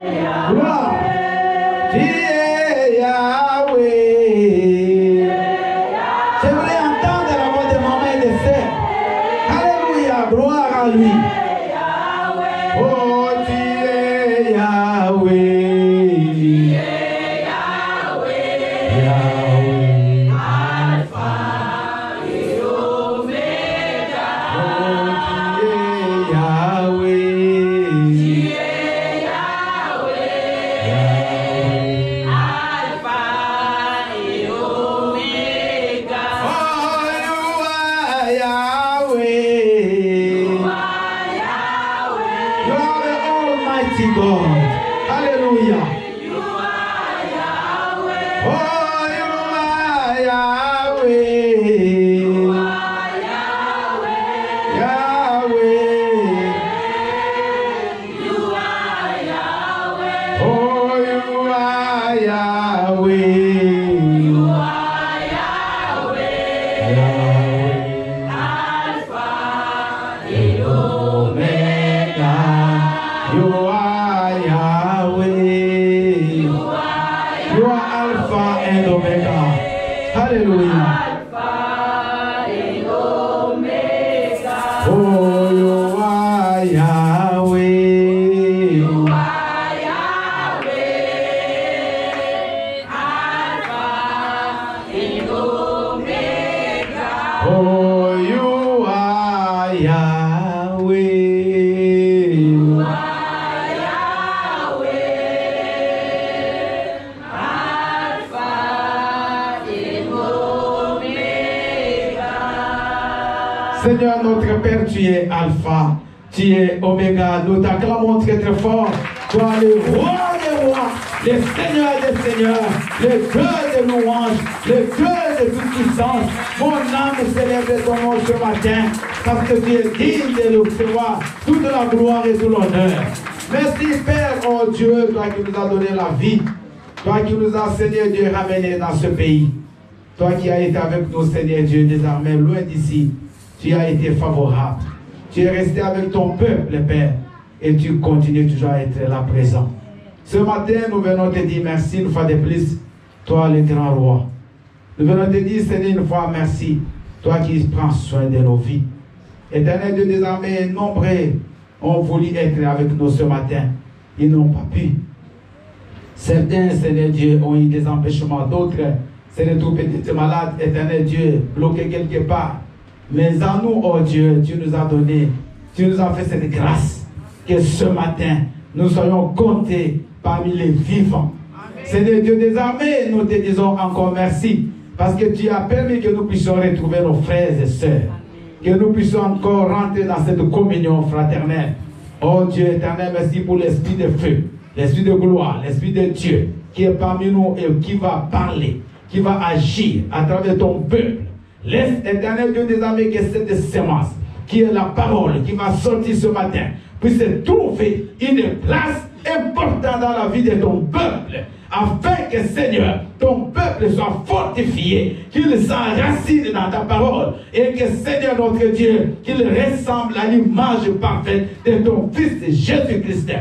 Gloire. Tu es Yahweh. J'aimerais entendre la voix de maman et de sœurs. Alléluia, gloire à lui. Oh, tu es Yahweh. Seigneur notre Père, tu es Alpha, tu es Oméga. Nous t'acclamons très très fort. Toi le roi des rois, le Seigneur des seigneurs, le Dieu de louange, le Dieu de toute puissance. Mon âme célèbre ton nom ce matin, parce que tu es digne de recevoir toute la gloire et tout l'honneur. Merci Père, oh Dieu, toi qui nous as donné la vie, toi qui nous as, Seigneur Dieu, ramenés dans ce pays. Toi qui as été avec nous, Seigneur Dieu, désormais loin d'ici. Tu as été favorable. Tu es resté avec ton peuple, Père. Et tu continues toujours à être là présent. Ce matin, nous venons te dire merci une fois de plus. Toi, le grand roi. Nous venons te dire, Seigneur, une fois merci. Toi qui prends soin de nos vies. Éternel Dieu, désormais, nombreux ont voulu être avec nous ce matin. Ils n'ont pas pu. Certains, Seigneur Dieu, ont eu des empêchements. D'autres, Seigneur, tout peut-être malades. Éternel Dieu, bloqués quelque part. Mais en nous, oh Dieu, tu nous as donné, tu nous as fait cette grâce que ce matin, nous soyons comptés parmi les vivants. Seigneur Dieu, désormais, nous te disons encore merci parce que tu as permis que nous puissions retrouver nos frères et sœurs, que nous puissions encore rentrer dans cette communion fraternelle. Oh Dieu éternel, merci pour l'esprit de feu, l'esprit de gloire, l'esprit de Dieu qui est parmi nous et qui va parler, qui va agir à travers ton peuple. Laisse, éternel Dieu des armées, que cette sémence, qui est la parole, qui va sortir ce matin, puisse trouver une place importante dans la vie de ton peuple, afin que, Seigneur, ton peuple soit fortifié, qu'il s'enracine dans ta parole, et que, Seigneur notre Dieu, qu'il ressemble à l'image parfaite de ton Fils Jésus-Christ.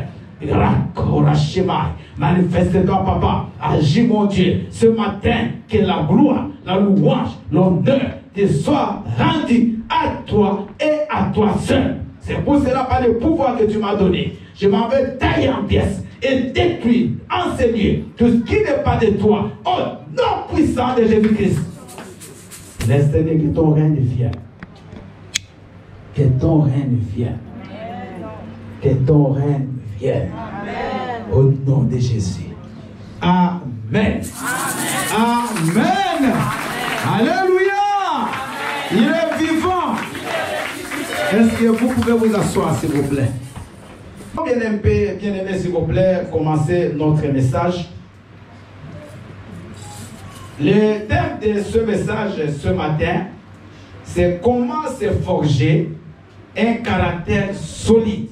Manifeste-toi, Papa. Agis, mon Dieu, ce matin, que la gloire, la louange, l'honneur te soit rendue à toi et à toi seul. C'est pour cela, par le pouvoir que tu m'as donné, je m'en vais tailler en pièces et détruire, enseigner tout ce qui n'est pas de toi, au nom puissant de Jésus-Christ. Laisse que ton règne vienne. Que ton règne vienne. Que ton règne vienne. Au nom de Jésus. Amen. Amen. Amen. Alléluia. Il est vivant. Est-ce que vous pouvez vous asseoir, s'il vous plaît? Bien-aimés, s'il vous plaît, commencez notre message. Le thème de ce message ce matin, c'est comment se forger un caractère solide.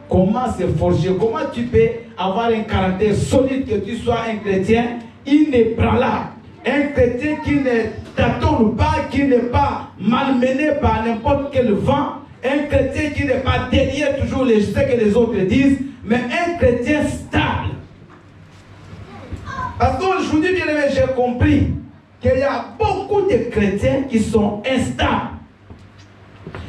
Comment se forger, comment tu peux avoir un caractère solide, que tu sois un chrétien inébranlable, un chrétien qui ne t'attend pas, qui n'est pas malmené par n'importe quel vent, un chrétien qui n'est pas derrière toujours ce que les autres disent, mais un chrétien stable. compris qu'il y a beaucoup de chrétiens qui sont instables.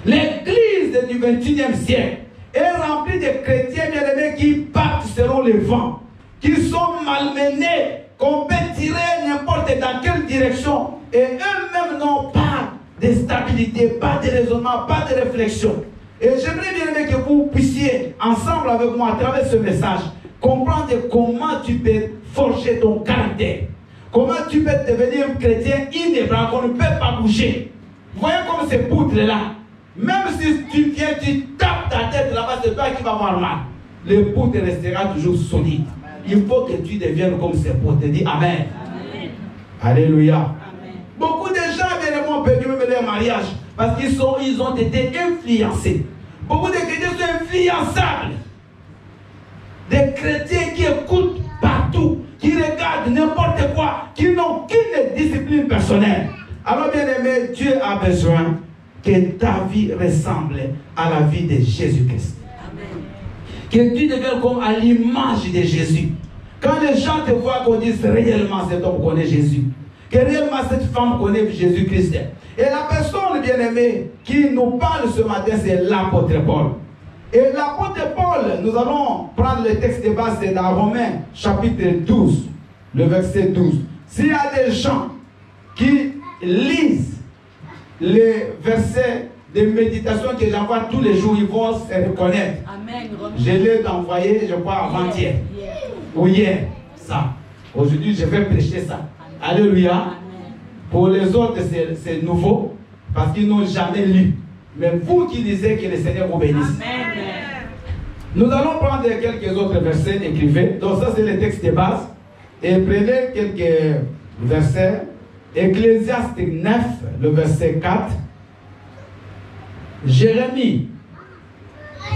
L'église du 21e siècle est remplie de chrétiens bien-aimés qui partent selon le vent, qui sont malmenés, qu'on peut tirer n'importe dans quelle direction, et eux-mêmes n'ont pas de stabilité, pas de raisonnement, pas de réflexion. Et j'aimerais bien aimé que vous puissiez, ensemble avec moi, à travers ce message, comprendre comment tu peux forger ton caractère. Comment tu peux devenir chrétien inébranlable, qu'on ne peut pas bouger. Voyez comme ces poutres-là. Même si tu viens, tu tapes ta tête là-bas, c'est toi qui vas avoir mal. Le poutre restera toujours solide. Il faut que tu deviennes comme ces poutres. Dis Amen. Amen. Alléluia. Amen. Beaucoup de gens, bien aimés, ont perdu même leur mariage parce qu'ils ont été influencés. Beaucoup de chrétiens sont influençables. Des chrétiens qui écoutent partout, qui regardent n'importe quoi, qui n'ont aucune discipline personnelle. Alors, bien aimé, Dieu a besoin que ta vie ressemble à la vie de Jésus-Christ. Que tu deviennes comme à l'image de Jésus. Quand les gens te voient, qu'on dise réellement cet homme connaît Jésus. Que réellement cette femme connaît Jésus-Christ. Et la personne bien-aimée qui nous parle ce matin, c'est l'apôtre Paul. Et l'apôtre Paul, nous allons prendre le texte de base, c'est dans Romains chapitre 12, le verset 12. S'il y a des gens qui lisent les versets de méditation que j'envoie tous les jours, ils vont se reconnaître. Amen. Je l'ai envoyé, je crois, avant-hier. Ou hier, ça. Aujourd'hui, je vais prêcher ça. Alléluia. Amen. Pour les autres, c'est nouveau, parce qu'ils n'ont jamais lu. Mais vous qui lisez, que le Seigneur vous bénisse. Amen. Nous allons prendre quelques autres versets, écrivez. Donc ça, c'est le texte de base. Et prenez quelques versets. Ecclésiaste 9, le verset 4. Jérémie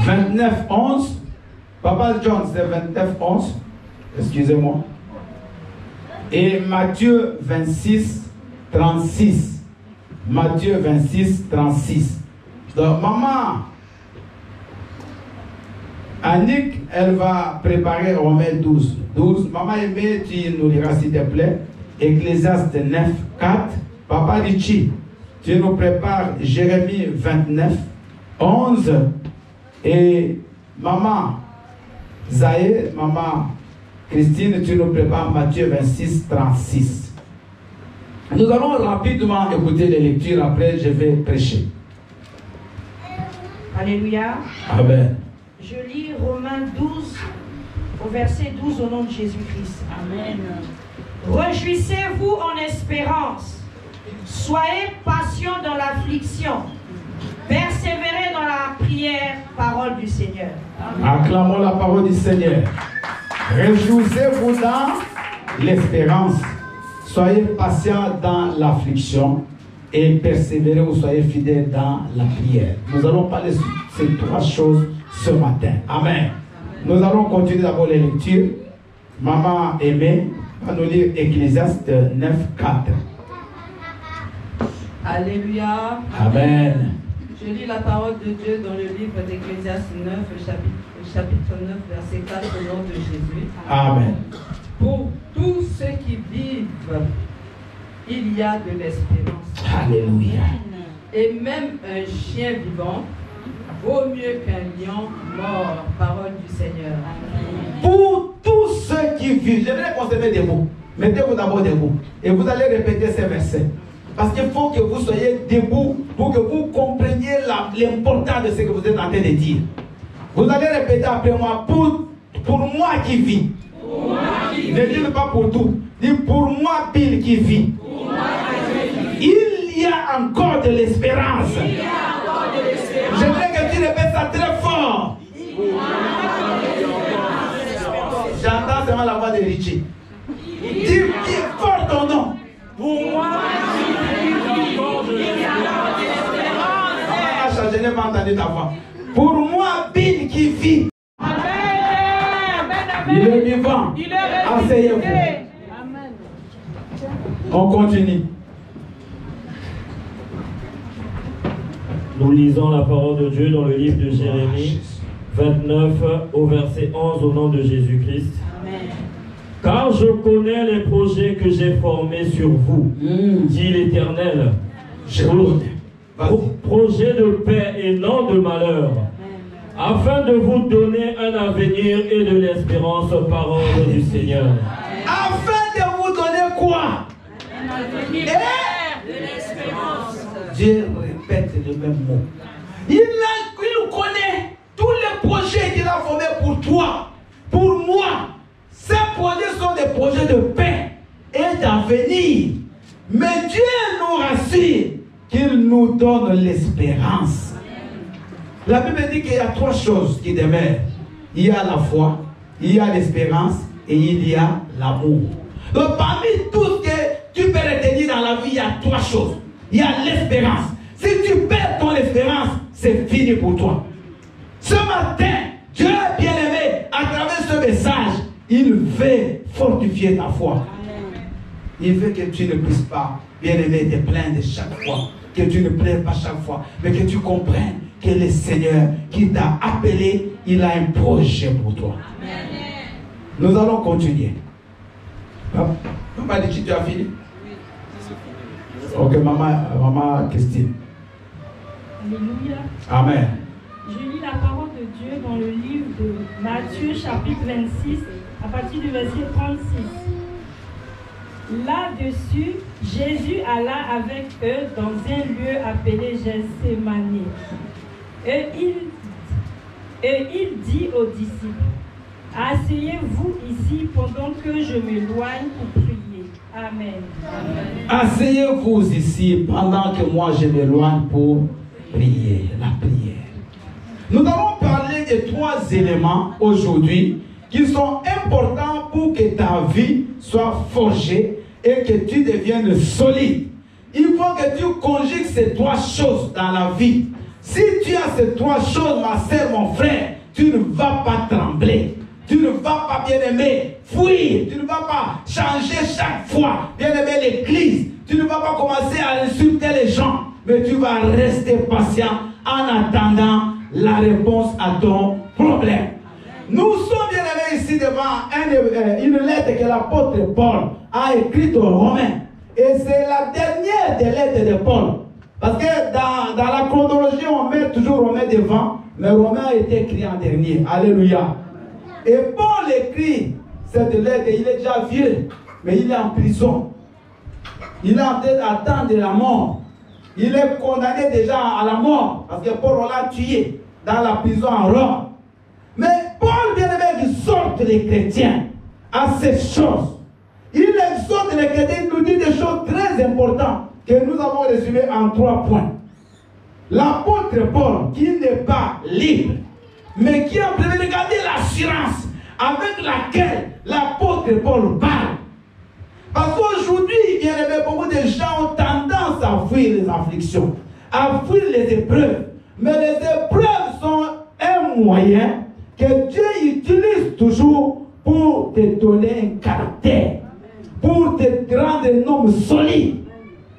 29, 11. Papa John, c'est 29, 11. Excusez-moi. Et Matthieu 26, 36. Matthieu 26, 36. Donc, maman Annick, elle va préparer Romains 12. 12. Maman Aimée, tu nous liras s'il te plaît. Ecclésiaste 9, 4. Papa Richie, tu nous prépares Jérémie 29, 11. Et maman Zaïe, maman Christine, tu nous prépares Matthieu 26, 36. Nous allons rapidement écouter les lectures, après je vais prêcher. Alléluia. Amen. Je lis Romains 12, au verset 12, au nom de Jésus-Christ. Amen. Réjouissez-vous en espérance. Soyez patients dans l'affliction. Persévérez dans la prière, parole du Seigneur. Amen. Acclamons la parole du Seigneur. Réjouissez-vous dans l'espérance. Soyez patients dans l'affliction. Et persévérez ou soyez fidèles dans la prière. Nous allons parler de ces trois choses ce matin. Amen. Nous allons continuer d'abord les lectures. Maman Aimée va nous lire Ecclésiaste 9, 4. Alléluia. Amen. Je lis la parole de Dieu dans le livre d'Ecclésiaste 9, chapitre 9, verset 4, au nom de Jésus. Amen. Pour tous ceux qui vivent, il y a de l'espérance. Alléluia. Et même un chien vivant vaut mieux qu'un lion mort. Parole du Seigneur. Amen. Pour tous ceux qui vivent, j'aimerais qu'on se mette debout. Mettez-vous d'abord debout. Et vous allez répéter ces versets. Parce qu'il faut que vous soyez debout pour que vous compreniez l'importance de ce que vous êtes en train de dire. Vous allez répéter après moi, pour moi qui vis. Ne dites pas pour tout. Dites pour moi, Bill qui vit. Il y a encore de l'espérance. J'aimerais que tu répètes ça très fort. J'entends seulement la voix de Richie. Dis fort ton nom. Pour moi, je n'ai pas entendu ta voix. Pour moi, Bill qui vit. Il est vivant. Asseyez-vous. On continue. Nous lisons la parole de Dieu dans le livre de Jérémie 29 au verset 11 au nom de Jésus-Christ. Car je connais les projets que j'ai formés sur vous, dit l'Éternel. Projet de paix et non de malheur, afin de vous donner un avenir et de l'espérance, parole du Seigneur. Afin de vous donner quoi? Un avenir et de l'espérance. Dieu répète le même mot. Il connaît tous les projets qu'il a formés pour toi, pour moi. Ces projets sont des projets de paix et d'avenir. Mais Dieu nous rassure qu'il nous donne l'espérance. La Bible dit qu'il y a trois choses qui demeurent. Il y a la foi, il y a l'espérance et il y a l'amour. Donc parmi tout ce que tu peux retenir dans la vie, il y a trois choses. Il y a l'espérance. Si tu perds ton espérance, c'est fini pour toi. Ce matin, Dieu bien-aimé, à travers ce message, il veut fortifier ta foi. Il veut que tu ne puisses pas, bien-aimé, te plaindre chaque fois. Que tu ne pleures pas chaque fois. Mais que tu comprennes que le Seigneur qui t'a appelé, il a un projet pour toi. Nous allons continuer. Maman dit, tu as fini? Ok, maman Christine. Alléluia. Amen. Je lis la parole de Dieu dans le livre de Matthieu, chapitre 26, à partir du verset 36. Là-dessus, Jésus alla avec eux dans un lieu appelé Gethsémani. Et il dit aux disciples, asseyez-vous ici pendant que je m'éloigne pour prier. Amen. Asseyez-vous ici pendant que moi je m'éloigne pour prier. La prière. Nous allons parler de trois éléments aujourd'hui qui sont importants pour que ta vie soit forgée et que tu deviennes solide. Il faut que tu conjugues ces trois choses dans la vie. Si tu as ces trois choses, ma sœur, mon frère, tu ne vas pas trembler. Tu ne vas pas, bien-aimé, fuir. Tu ne vas pas changer chaque fois, bien-aimé, l'église. Tu ne vas pas commencer à insulter les gens. Mais tu vas rester patient en attendant la réponse à ton problème. Nous sommes, bien-aimés, ici devant une lettre que l'apôtre Paul a écrite aux Romains. Et c'est la dernière des lettres de Paul. Parce que dans la chronologie, on met toujours Romains devant, mais Romains a été écrit en dernier. Alléluia. Et Paul écrit cette lettre, il est déjà vieux, mais il est en prison. Il est en train d'attendre la mort. Il est condamné déjà à la mort, parce que Paul l'a tué dans la prison en Rome. Mais Paul, bien-aimé, exhorte les chrétiens à ces choses. Il exhorte les chrétiens, il nous dit des choses très importantes que nous avons résumées en 3 points. L'apôtre Paul, qui n'est pas libre, mais qui a prévu, regardez l'assurance avec laquelle l'apôtre Paul parle. Parce qu'aujourd'hui, bien-aimé, beaucoup de gens ont tendance à fuir les afflictions, à fuir les épreuves. Mais les épreuves sont un moyen que Dieu utilise toujours pour te donner un caractère, pour te rendre un homme solide.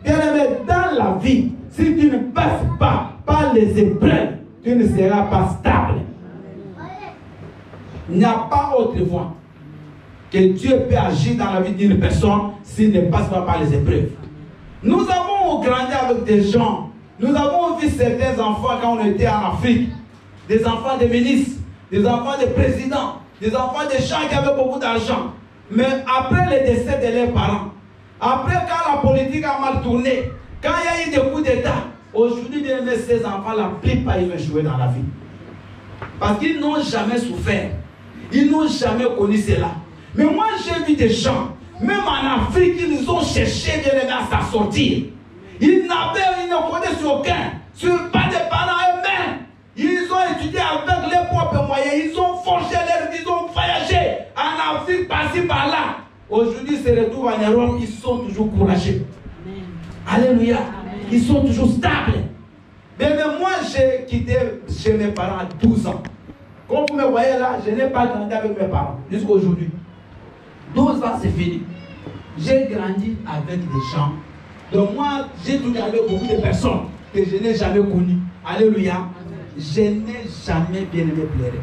Bien-aimé, dans la vie, si tu ne passes pas par les épreuves, tu ne seras pas stable. Il n'y a pas autre voie que Dieu peut agir dans la vie d'une personne s'il ne passe pas par les épreuves. Nous avons grandi avec des gens. Nous avons vu certains enfants quand on était en Afrique. Des enfants de ministres, des enfants de présidents, des enfants de gens qui avaient beaucoup d'argent. Mais après le décès de leurs parents, après quand la politique a mal tourné, quand il y a eu des coups d'État, aujourd'hui, ces enfants, la plupart, ils ont échoué dans la vie. Parce qu'ils n'ont jamais souffert. Ils n'ont jamais connu cela. Mais moi, j'ai vu des gens, même en Afrique, ils ont cherché bien à s'en sortir. Ils ne connaissent aucun, pas des parents eux-mêmes. Ils ont étudié avec leurs propres moyens. Ils ont forgé leur vie, ils ont voyagé en Afrique, par-ci, par-là. Aujourd'hui, ils se retrouvent en Europe, ils sont toujours courageux. Alléluia. Ils sont toujours stables. Mais moi, j'ai quitté chez mes parents à 12 ans. Comme vous me voyez là, je n'ai pas grandi avec mes parents jusqu'à aujourd'hui. 12 ans, c'est fini. J'ai grandi avec des gens. Donc moi, j'ai tout avec beaucoup de personnes que je n'ai jamais connues. Alléluia. Je n'ai jamais bien aimé pleurer.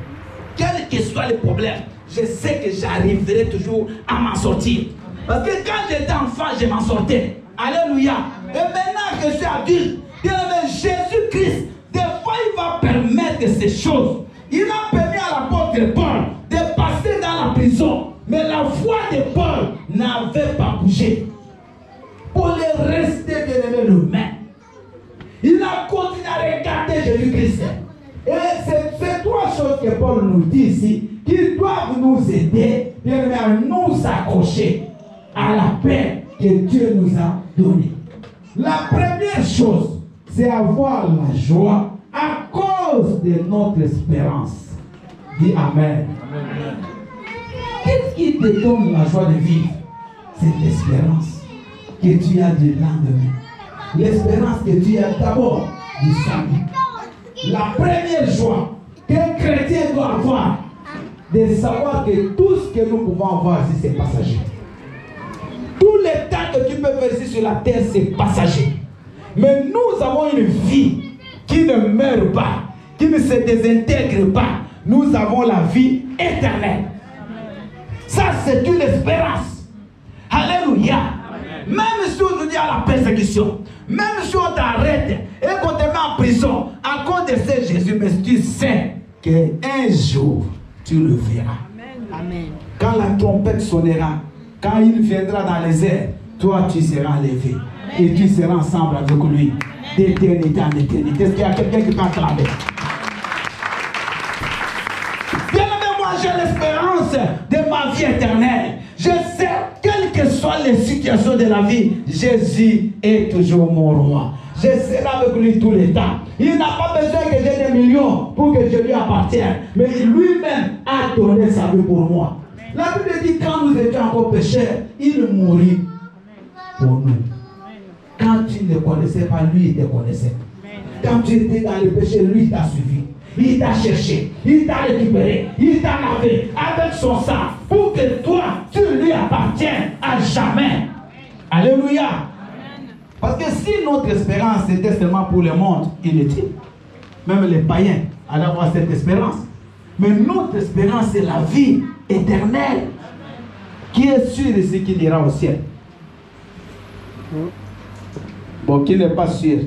Quel que soit le problème, je sais que j'arriverai toujours à m'en sortir. Parce que quand j'étais enfant, je m'en sortais. Alléluia. Et maintenant que je suis adulte, Jésus-Christ, des fois il va permettre ces choses. Il a permis à l'apôtre Paul de passer dans la prison. Mais la foi de Paul n'avait pas bougé. Paul est resté bien-aimé le même. Il a continué à regarder Jésus-Christ. Et c'est ces trois choses que Paul nous dit ici, qui doivent nous aider, bien-aimé, à nous accrocher à la paix que Dieu nous a donnée. La première chose, c'est avoir la joie à cause de notre espérance. Dis Amen. Amen. Qu'est-ce qui te donne la joie de vivre? C'est l'espérance que tu as du lendemain. L'espérance que tu as d'abord du salut. La première joie qu'un chrétien doit avoir, de savoir que tout ce que nous pouvons avoir ici, c'est passager. Tout le temps que tu peux faire ici sur la terre, c'est passager. Mais nous avons une vie qui ne meurt pas, qui ne se désintègre pas. Nous avons la vie éternelle. Ça, c'est une espérance. Alléluia. Même si on nous dit à la persécution, même si on t'arrête et qu'on te met en prison à cause de ce Jésus, mais tu sais qu'un jour, tu le verras. Amen. Quand la trompette sonnera, quand il viendra dans les airs, toi tu seras levé. Et tu seras ensemble avec lui d'éternité en éternité. Est-ce qu'il y a quelqu'un qui peut acclamer? Bien aimé, moi j'ai l'espérance de ma vie éternelle. Je sais, quelles que soient les situations de la vie, Jésus est toujours mon roi. Je serai avec lui tout le temps. Il n'a pas besoin que j'ai des millions pour que je lui appartienne. Mais lui-même a donné sa vie pour moi. La Bible dit quand nous étions encore pécheurs, il mourit pour nous. Quand tu ne connaissais pas, lui, il te connaissait. Quand tu étais dans le péché, lui t'a suivi. Il t'a cherché, il t'a récupéré, il t'a lavé avec son sang pour que toi, tu lui appartiennes à jamais. Alléluia. Parce que si notre espérance était seulement pour le monde, inutile. Même les païens allaient avoir cette espérance. Mais notre espérance, c'est la vie éternelle. Qui est sûr ici qu'il ira au ciel? Bon, qui n'est pas sûr?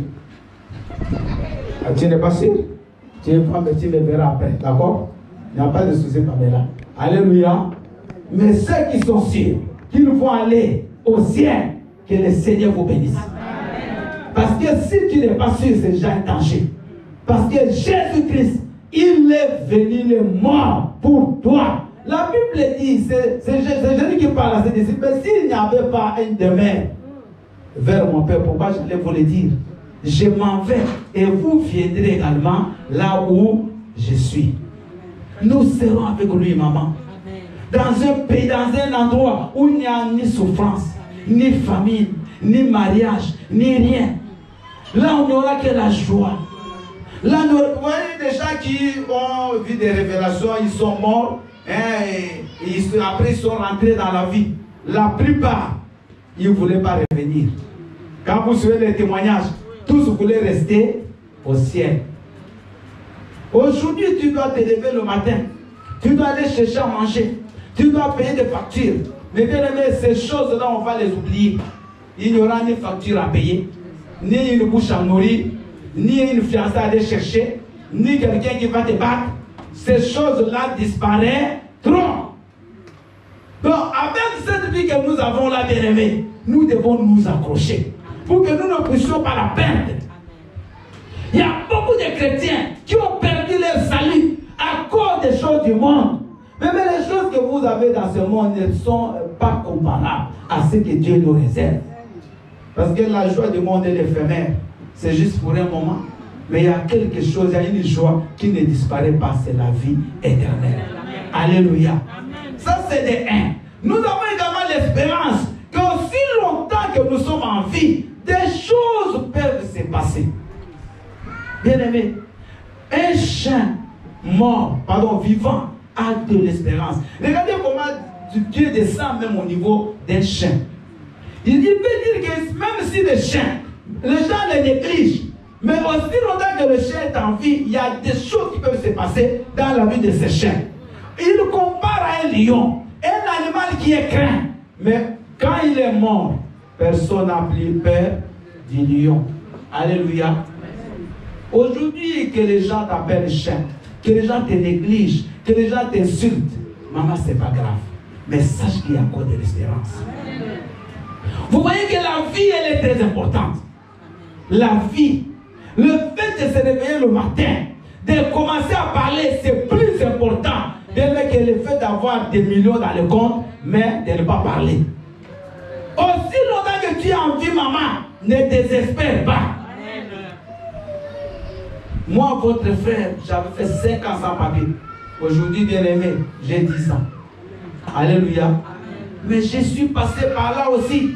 Tu n'es pas sûr? Tu es pas, mais tu le verras après. D'accord? Il n'y a pas de souci, Pamela. Alléluia. Mais ceux qui sont sûrs qu'ils vont aller au ciel, que le Seigneur vous bénisse. Parce que si tu n'es pas sûr, c'est déjà un danger. Parce que Jésus-Christ, il est venu, il est mort pour toi. La Bible dit, c'est Jésus qui parle à ses disciples, mais s'il n'y avait pas une demeure vers mon Père, pourquoi j'allais vous le dire? Je m'en vais et vous viendrez également là où je suis. Nous serons avec lui, maman. Dans un pays, dans un endroit où il n'y a ni souffrance, ni famine, ni mariage, ni rien. Là, on n'aura que la joie. Là, vous voyez des gens qui ont vu des révélations, ils sont morts, et après ils sont rentrés dans la vie. La plupart, ils ne voulaient pas revenir. Quand vous suivez les témoignages, tous voulaient rester au ciel. Aujourd'hui, tu dois te lever le matin. Tu dois aller chercher à manger. Tu dois payer des factures. Mais bien aimé, ces choses-là, on va les oublier. Il n'y aura ni facture à payer, ni une bouche à nourrir, ni une fiancée à aller chercher, ni quelqu'un qui va te battre. Ces choses-là disparaîtront. Donc, avec cette vie que nous avons là, bien aimé, nous devons nous accrocher pour que nous ne puissions pas la perdre. Il y a beaucoup de chrétiens qui ont perdu leur salut à cause des choses du monde. Mais les choses que vous avez dans ce monde ne sont pas comparables à ce que Dieu nous réserve. Parce que la joie du monde est éphémère. C'est juste pour un moment. Mais il y a quelque chose, il y a une joie qui ne disparaît pas. C'est la vie éternelle. Alléluia. Ça, c'est des uns. Nous avons également l'espérance qu'aussi longtemps que nous sommes en vie, des choses peuvent se passer. Bien aimé, un chien vivant, a de l'espérance. Regardez comment Dieu descend même au niveau d'un chien. Il veut dire que même si le chien, les gens le négligent, mais aussi longtemps que le chien est en vie, il y a des choses qui peuvent se passer dans la vie de ce chien. Il compare à un lion, un animal qui est craint. Mais quand il est mort, personne n'a plus peur du lion. Alléluia. Aujourd'hui, que les gens t'appellent chien, que les gens te négligent, que les gens t'insultent, maman, c'est pas grave. Mais sache qu'il y a encore de l'espérance. Vous voyez que la vie, elle est très importante. La vie, le fait de se réveiller le matin, de commencer à parler, c'est plus important que le fait d'avoir des millions dans le compte, mais de ne pas parler. Aussi longtemps que tu as envie, maman, ne désespère pas. Moi, votre frère, j'avais fait 5 ans sans papier. Aujourd'hui, bien aimé, j'ai 10 ans. Alléluia. Mais je suis passé par là aussi.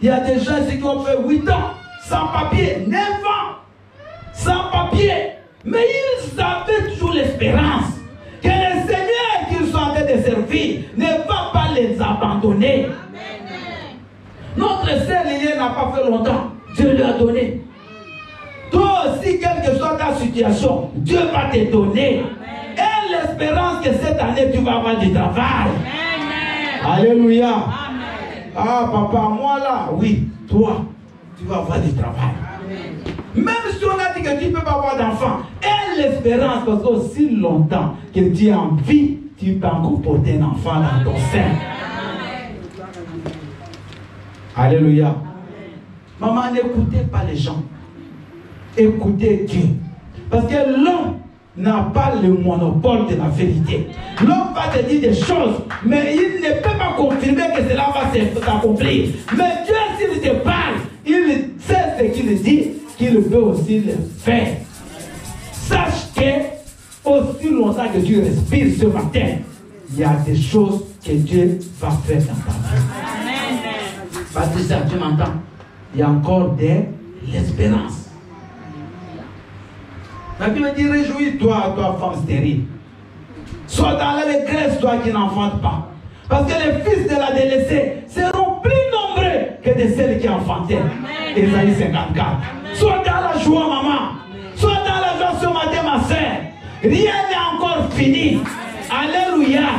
Il y a des gens ici qui ont fait 8 ans sans papier, 9 ans sans papier. Mais ils avaient toujours l'espérance que le Seigneur qu'ils sont en train de servir ne va pas les abandonner. Notre sœur Liliane n'a pas fait longtemps. Dieu lui a donné. Toi aussi, quelle que soit ta situation, Dieu va te donner. Et l'espérance que cette année, tu vas avoir du travail. Alléluia. Ah, papa, moi là, oui, toi, tu vas avoir du travail. Même si on a dit que tu ne peux pas avoir d'enfant, et l'espérance, parce qu'aussi longtemps que tu es en vie, tu peux encore porter un enfant dans ton sein. Alléluia. Maman, n'écoutez pas les gens. Écoutez Dieu. Parce que l'homme n'a pas le monopole de la vérité. L'homme va te dire des choses, mais il ne peut pas confirmer que cela va s'accomplir. Mais Dieu, s'il te parle, il sait ce qu'il dit, qu'il peut aussi le faire. Sache que, aussi longtemps que tu respires ce matin, il y a des choses que Dieu va faire dans ta vie. Patricia, tu m'entends? Il y a encore de l'espérance. La Bible dit, réjouis-toi, toi, femme stérile. Sois dans l'allégresse, toi qui n'enfantes pas. Parce que les fils de la délaissée seront plus nombreux que de celles qui enfantaient. Ésaïe 54. Sois dans la joie, maman. Sois dans la joie ce matin, ma soeur. Rien n'est encore fini. Alléluia.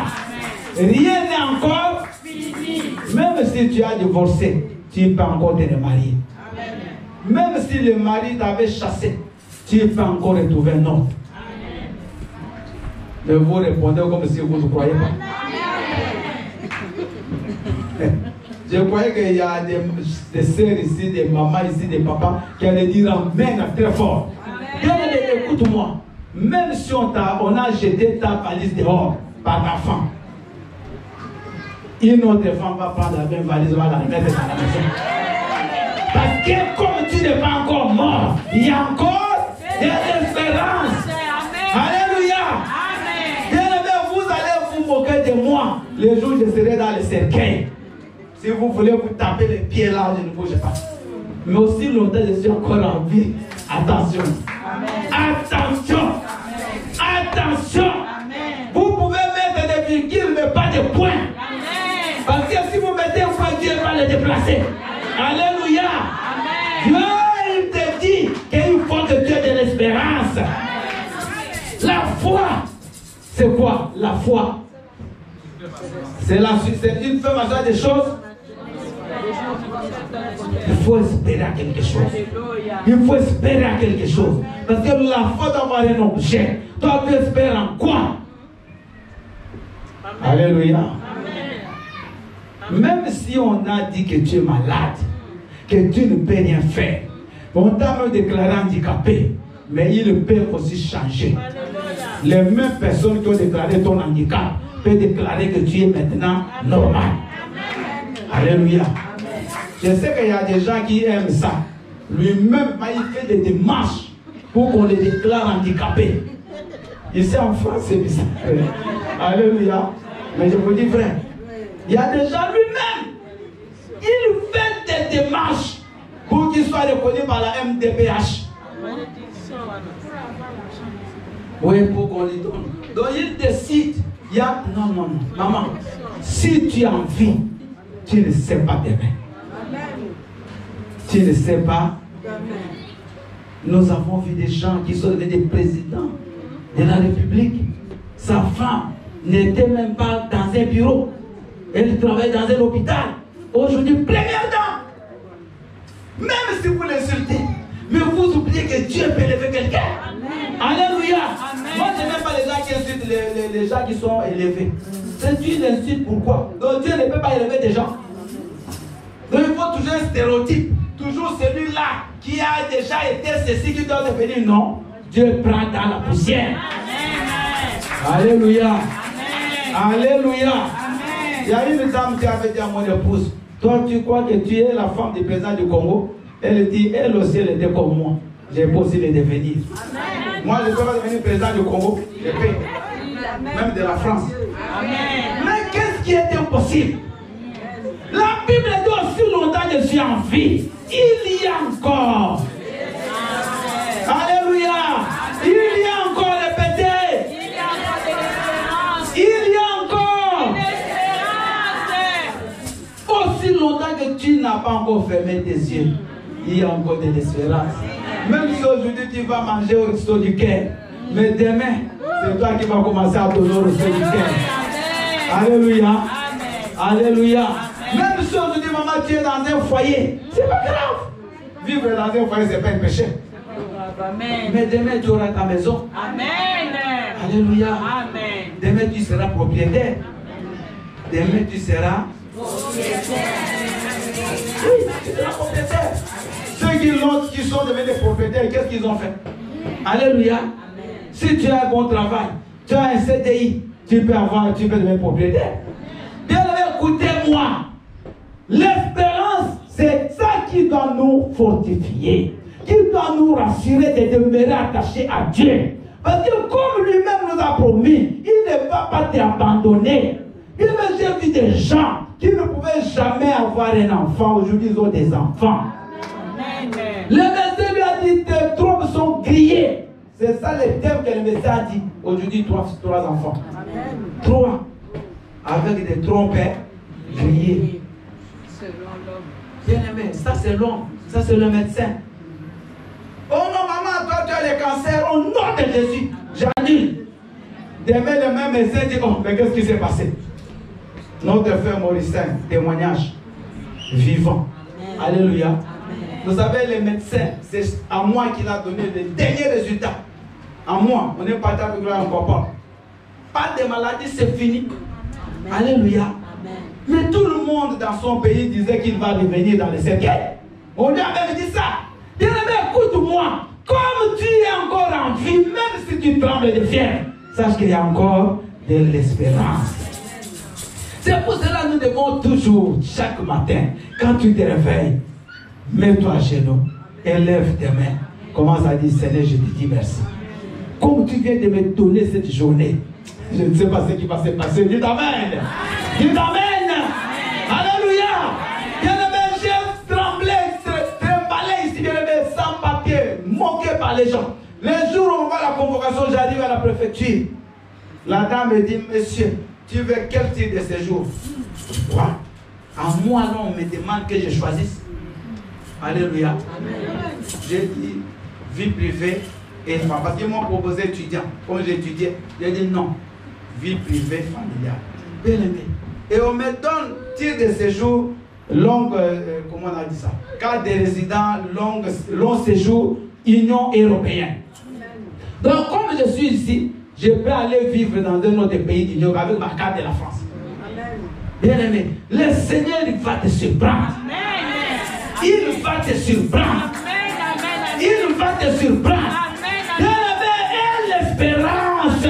Rien n'est encore fini. Même si tu as divorcé, tu peux encore te remarier. Même si le mari t'avait chassé, tu peux encore retrouver un autre. Mais vous répondez comme si vous ne croyez pas. Je croyais qu'il y a des sœurs ici, des mamans ici, des papas qui allaient dire Amen très fort. Bien, écoute-moi. Même si on a jeté ta valise dehors par ta femme, une autre femme va prendre la même valise, va la remettre dans la maison. Parce que comme tu n'es pas encore mort, il y a encore de l'espérance. Alléluia. Bien-aimé, vous allez vous moquer de moi les jours où je serai dans le cercueil. Si vous voulez vous taper les pieds là, je ne bouge pas. Mais aussi longtemps je suis encore en vie. Attention. Attention. Attention. Vous pouvez mettre des virgules, mais pas de points. Parce que si vous mettez un point, Dieu va le déplacer. Alléluia. Dieu, il te dit qu'il faut que tu aies de l'espérance. La foi, c'est quoi? La foi, c'est une femme à faire des choses. Il faut espérer à quelque chose. Il faut espérer à quelque chose. Parce que la foi doit avoir un objet. Toi, tu espères en quoi? Alléluia. Même si on a dit que tu es malade, que tu ne peux rien faire, on t'a même déclaré handicapé, mais il peut aussi changer. Les mêmes personnes qui ont déclaré ton handicap peuvent déclarer que tu es maintenant normal. Alléluia. Je sais qu'il y a des gens qui aiment ça. Lui-même, il fait des démarches pour qu'on les déclare handicapés. Ici en France, c'est bizarre. Alléluia. Mais je vous dis, frère, il y a des gens lui-même, il fait des démarches pour qu'il soit reconnu par la MDPH. Oui, pour qu'on lui donne. Donc il décide, il y a... Non, non, non. Maman, si tu as envie, tu ne sais pas demain. Tu ne sais pas. Nous avons vu des gens qui sont devenus des présidents de la République. Sa femme, n'était même pas dans un bureau. Elle travaillait dans un hôpital. Aujourd'hui, première dame. Même si vous l'insultez, mais vous oubliez que Dieu peut élever quelqu'un. Alléluia. Moi, je n'aime pas les gens qui insultent les gens qui sont élevés. C'est Dieu l'insulte, pourquoi? Donc Dieu ne peut pas élever des gens. Donc il faut toujours un stéréotype. Toujours celui-là qui a déjà été ceci qui doit devenir non. Dieu prend dans la poussière. Amen. Alléluia. Amen. Alléluia. Amen. Il y a une dame qui avait dit à mon épouse, toi tu crois que tu es la femme du président du Congo? Elle dit, elle aussi elle était comme moi. J'ai pas aussi le devenir. Amen. Moi je ne peux pas devenir président du Congo. Je peux. Même de la France. Amen. Mais qu'est-ce qui est impossible? La Bible dit aussi longtemps que je suis en vie. Il y a encore. Alléluia. Il y a encore, répétez. Il y a encore. Aussi longtemps que tu n'as pas encore fermé tes yeux, il y a encore de l'espérance. Même si aujourd'hui tu vas manger au resto du cœur, mais demain, c'est toi qui vas commencer à donner au resto du cœur. Alléluia. Alléluia. Même si aujourd'hui, maman, tu es dans un foyer, c'est pas grave. Vivre dans un foyer, c'est pas un péché. Amen. Mais demain, tu auras ta maison. Amen. Alléluia. Amen. Demain, tu seras propriétaire. Demain, tu seras propriétaire. Oui, tu seras propriétaire. Ceux qui sont devenus propriétaires, qu'est-ce qu'ils ont fait? Alléluia. Amen. Si tu as un bon travail, tu as un CDI, tu peux devenir propriétaire. Bien, écoutez-moi. L'espérance, c'est ça qui doit nous fortifier, qui doit nous rassurer de demeurer attachés à Dieu. Parce que comme lui-même nous a promis, il ne va pas t'abandonner. J'ai vu des gens qui ne pouvaient jamais avoir un enfant, aujourd'hui ils ont des enfants. Amen. Le médecin lui a dit, tes trompes sont grillées. C'est ça le terme que le médecin a dit. Aujourd'hui, trois enfants. Amen. 3. Avec des trompes grillées. Bien aimé, ça c'est l'homme, ça c'est le médecin. Oh non, maman, toi tu as le cancer, au nom de Jésus, j'annule. Demain, le même médecin dit, oh, mais qu'est-ce qui s'est passé? Notre frère Mauricien, témoignage vivant. Amen. Alléluia. Amen. Vous savez, les médecins, c'est à moi qu'il a donné les derniers résultats. À moi, on n'est pas avec gloire encore pas. Pas de maladie, c'est fini. Amen. Alléluia. Mais tout le monde dans son pays disait qu'il va revenir dans les cercueils. On lui a même dit ça. Bien aimé, écoute-moi. Comme tu es encore en vie, même si tu trembles de fièvre, sache qu'il y a encore de l'espérance. C'est pour cela que nous devons toujours, chaque matin, quand tu te réveilles, mets-toi à genoux, élève tes mains, commence à dire, Seigneur, je te dis merci. Comme tu viens de me donner cette journée, je ne sais pas ce qui va se passer. Dis Amen. Dis Amen. Alléluia. Bien-aimé, j'ai tremblé, tremblé ici, bien-aimé, sans papier, moqué par les gens. Les jours où on voit la convocation, j'arrive à la préfecture. La dame me dit, monsieur, tu veux quel type de séjour? Quoi? En moi, non, on me demande que je choisisse. Alléluia. J'ai dit, vie privée et femme. Parce qu'ils m'ont proposé étudiant. Comme j'étudiais, j'ai dit non. Vie privée, familiale. Bien aimé. Et on me donne titre de séjour, long, comment on a dit ça? Carte de résident, long séjour, Union européenne. Donc, comme je suis ici, je peux aller vivre dans un autre pays d'Union avec ma carte de la France. Bien aimé, le Seigneur il va te surprendre. Il va te surprendre. Il va te surprendre. Bien aimé, et l'espérance.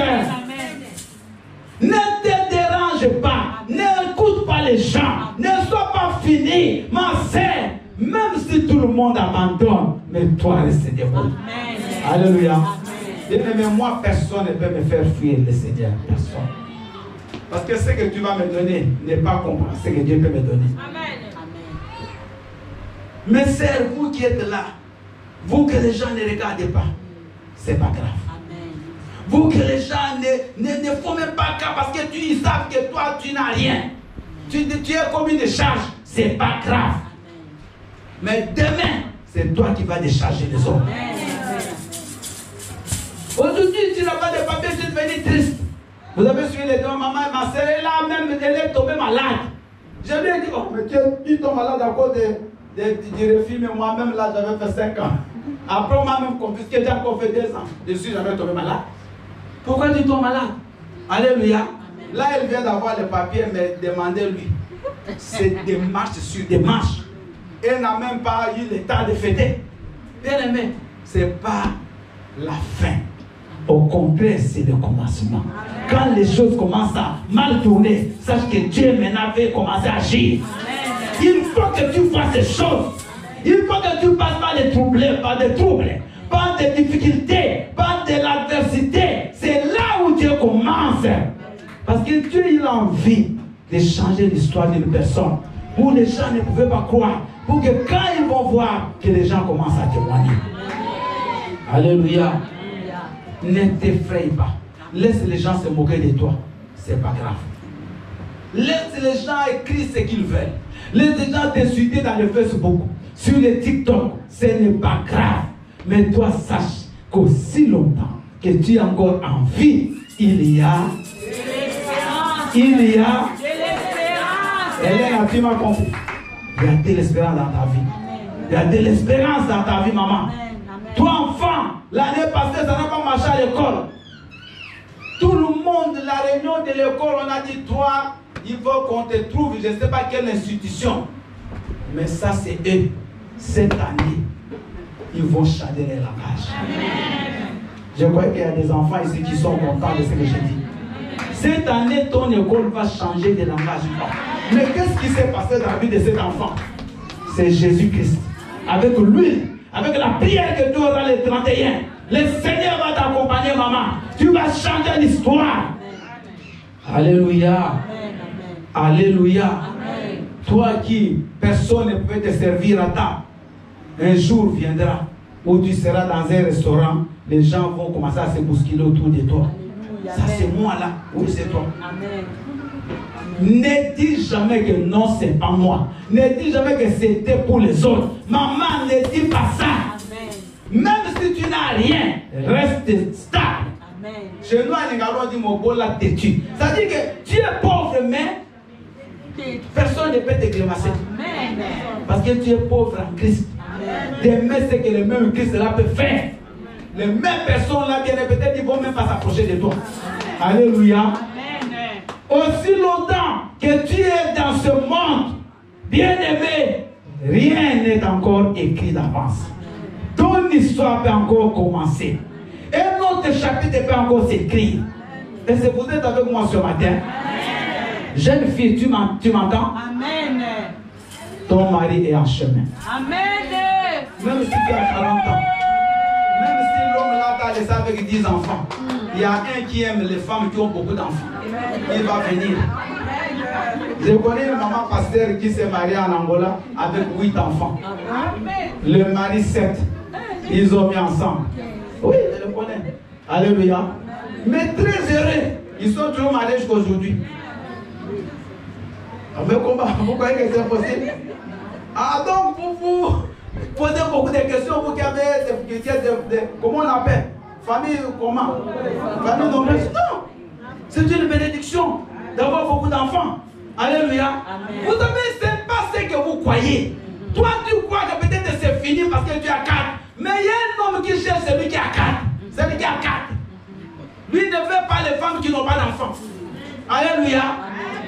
Ne te dérange pas. N'écoute pas les gens. Ne sois pas fini. Ma sœur, même si tout le monde abandonne, mais toi reste debout. Alléluia. Bien aimé, moi, personne ne peut me faire fuir le Seigneur. Personne. Parce que ce que tu vas me donner n'est pas comparable à ce que Dieu peut me donner. Amen. Mes sœurs, vous qui êtes là, vous que les gens ne regardent pas, c'est pas grave. Amen. Vous que les gens ne font même pas cas parce que tu savent que toi tu n'as rien. Tu es comme une charge, c'est pas grave. Amen. Mais demain, c'est toi qui vas décharger les autres. Aujourd'hui, tu n'as pas de papier, tu es devenu triste. Vous avez suivi les deux, maman et ma soeur, et là même, elle est tombée malade. Je lui ai dit, oh, mais tu tombes malade à cause du refus, mais moi-même là, j'avais fait 5 ans. Après, on m'a même confisqué, j'ai encore fait 2 ans. Dessus, j'avais tombé malade. Pourquoi tu tombes malade? Alléluia. Là, elle vient d'avoir les papiers, mais demandez-lui. C'est des marches sur des marches. Elle n'a même pas eu le temps de fêter. Bien aimé, ce n'est pas la fin. Au contraire, c'est le commencement. Quand les choses commencent à mal tourner, sache que Dieu maintenant veut commencer à agir. Il faut que tu fasses ces choses. Il faut que tu passes par des troubles, par des difficultés, par de l'adversité. C'est là où Dieu commence. Parce que Dieu, il a envie de changer l'histoire d'une personne. Où les gens ne pouvaient pas croire. Pour que quand ils vont voir, que les gens commencent à témoigner. Alléluia. Ne t'effraie pas. Laisse les gens se moquer de toi. C'est pas grave. Laisse les gens écrire ce qu'ils veulent. Laisse les gens t'insulter dans le Facebook, sur le TikTok. Ce n'est pas grave. Mais toi, sache qu'aussi longtemps que tu es encore en vie, il y a Hélène, tu m'as compris. Il y a de l'espérance dans ta vie. Il y a de l'espérance dans ta vie, maman. Toi, enfant, l'année passée, ça n'a pas marché à l'école. Tout le monde, la réunion de l'école, on a dit, toi, il faut qu'on te trouve, je ne sais pas quelle institution. Mais ça, c'est eux. Cette année, ils vont changer les langages. Je crois qu'il y a des enfants ici qui sont contents de ce que je dis. Cette année, ton école va changer de langage. Mais qu'est-ce qui s'est passé dans la vie de cet enfant? C'est Jésus-Christ. Avec lui, avec la prière que tu auras le 31, le Seigneur va t'accompagner, maman. Tu vas changer l'histoire. Alléluia. Alléluia. Toi qui, personne ne peut te servir à table, un jour viendra où tu seras dans un restaurant, les gens vont commencer à se bousculer autour de toi. Ça c'est moi là, oui c'est toi. Amen. Ne dis jamais que non c'est pas moi. Ne dis jamais que c'était pour les autres. Maman, ne dis pas ça. Amen. Même si tu n'as rien, reste stable. Amen. Chez nous à Ningalo on dit mon beau là têtu. Ça dit que tu es pauvre mais personne ne peut te grimacer. Parce que tu es pauvre en Christ. Demain c'est que le même Christ là peut faire. Les mêmes personnes là, bien peut-être, ils ne vont même pas s'approcher de toi. Alléluia. Amen. Aussi longtemps que tu es dans ce monde, bien-aimé, rien n'est encore écrit d'avance. Ton histoire peut encore commencer. Un autre chapitre peut encore s'écrire. Et c'est vous êtes avec moi ce matin. Amen. Jeune fille, tu m'entends? Amen. Ton mari est en chemin. Amen. Même si tu as 40 ans. Même si l'homme là t'a laissé avec 10 enfants, il y a un qui aime les femmes qui ont beaucoup d'enfants. Il va venir. Je connais une maman pasteur qui s'est mariée en Angola avec 8 enfants. Le mari 7. Ils ont mis ensemble. Oui, je le connais. Alléluia. Mais très heureux. Ils sont toujours mariés jusqu'à aujourd'hui. Mais comment vous croyez que c'est possible? Ah donc vous posez beaucoup de questions, vous qui avez des difficultés comment on appelle? Famille comment? Famille nombreuse? Non! C'est une bénédiction d'avoir beaucoup d'enfants. Alléluia. Amen. Vous savez, ce n'est pas ce que vous croyez. Toi, tu crois que peut-être c'est fini parce que tu as 4. Mais il y a un homme qui cherche celui qui a 4. Celui qui a 4. Lui ne veut pas les femmes qui n'ont pas d'enfants. Alléluia. Amen.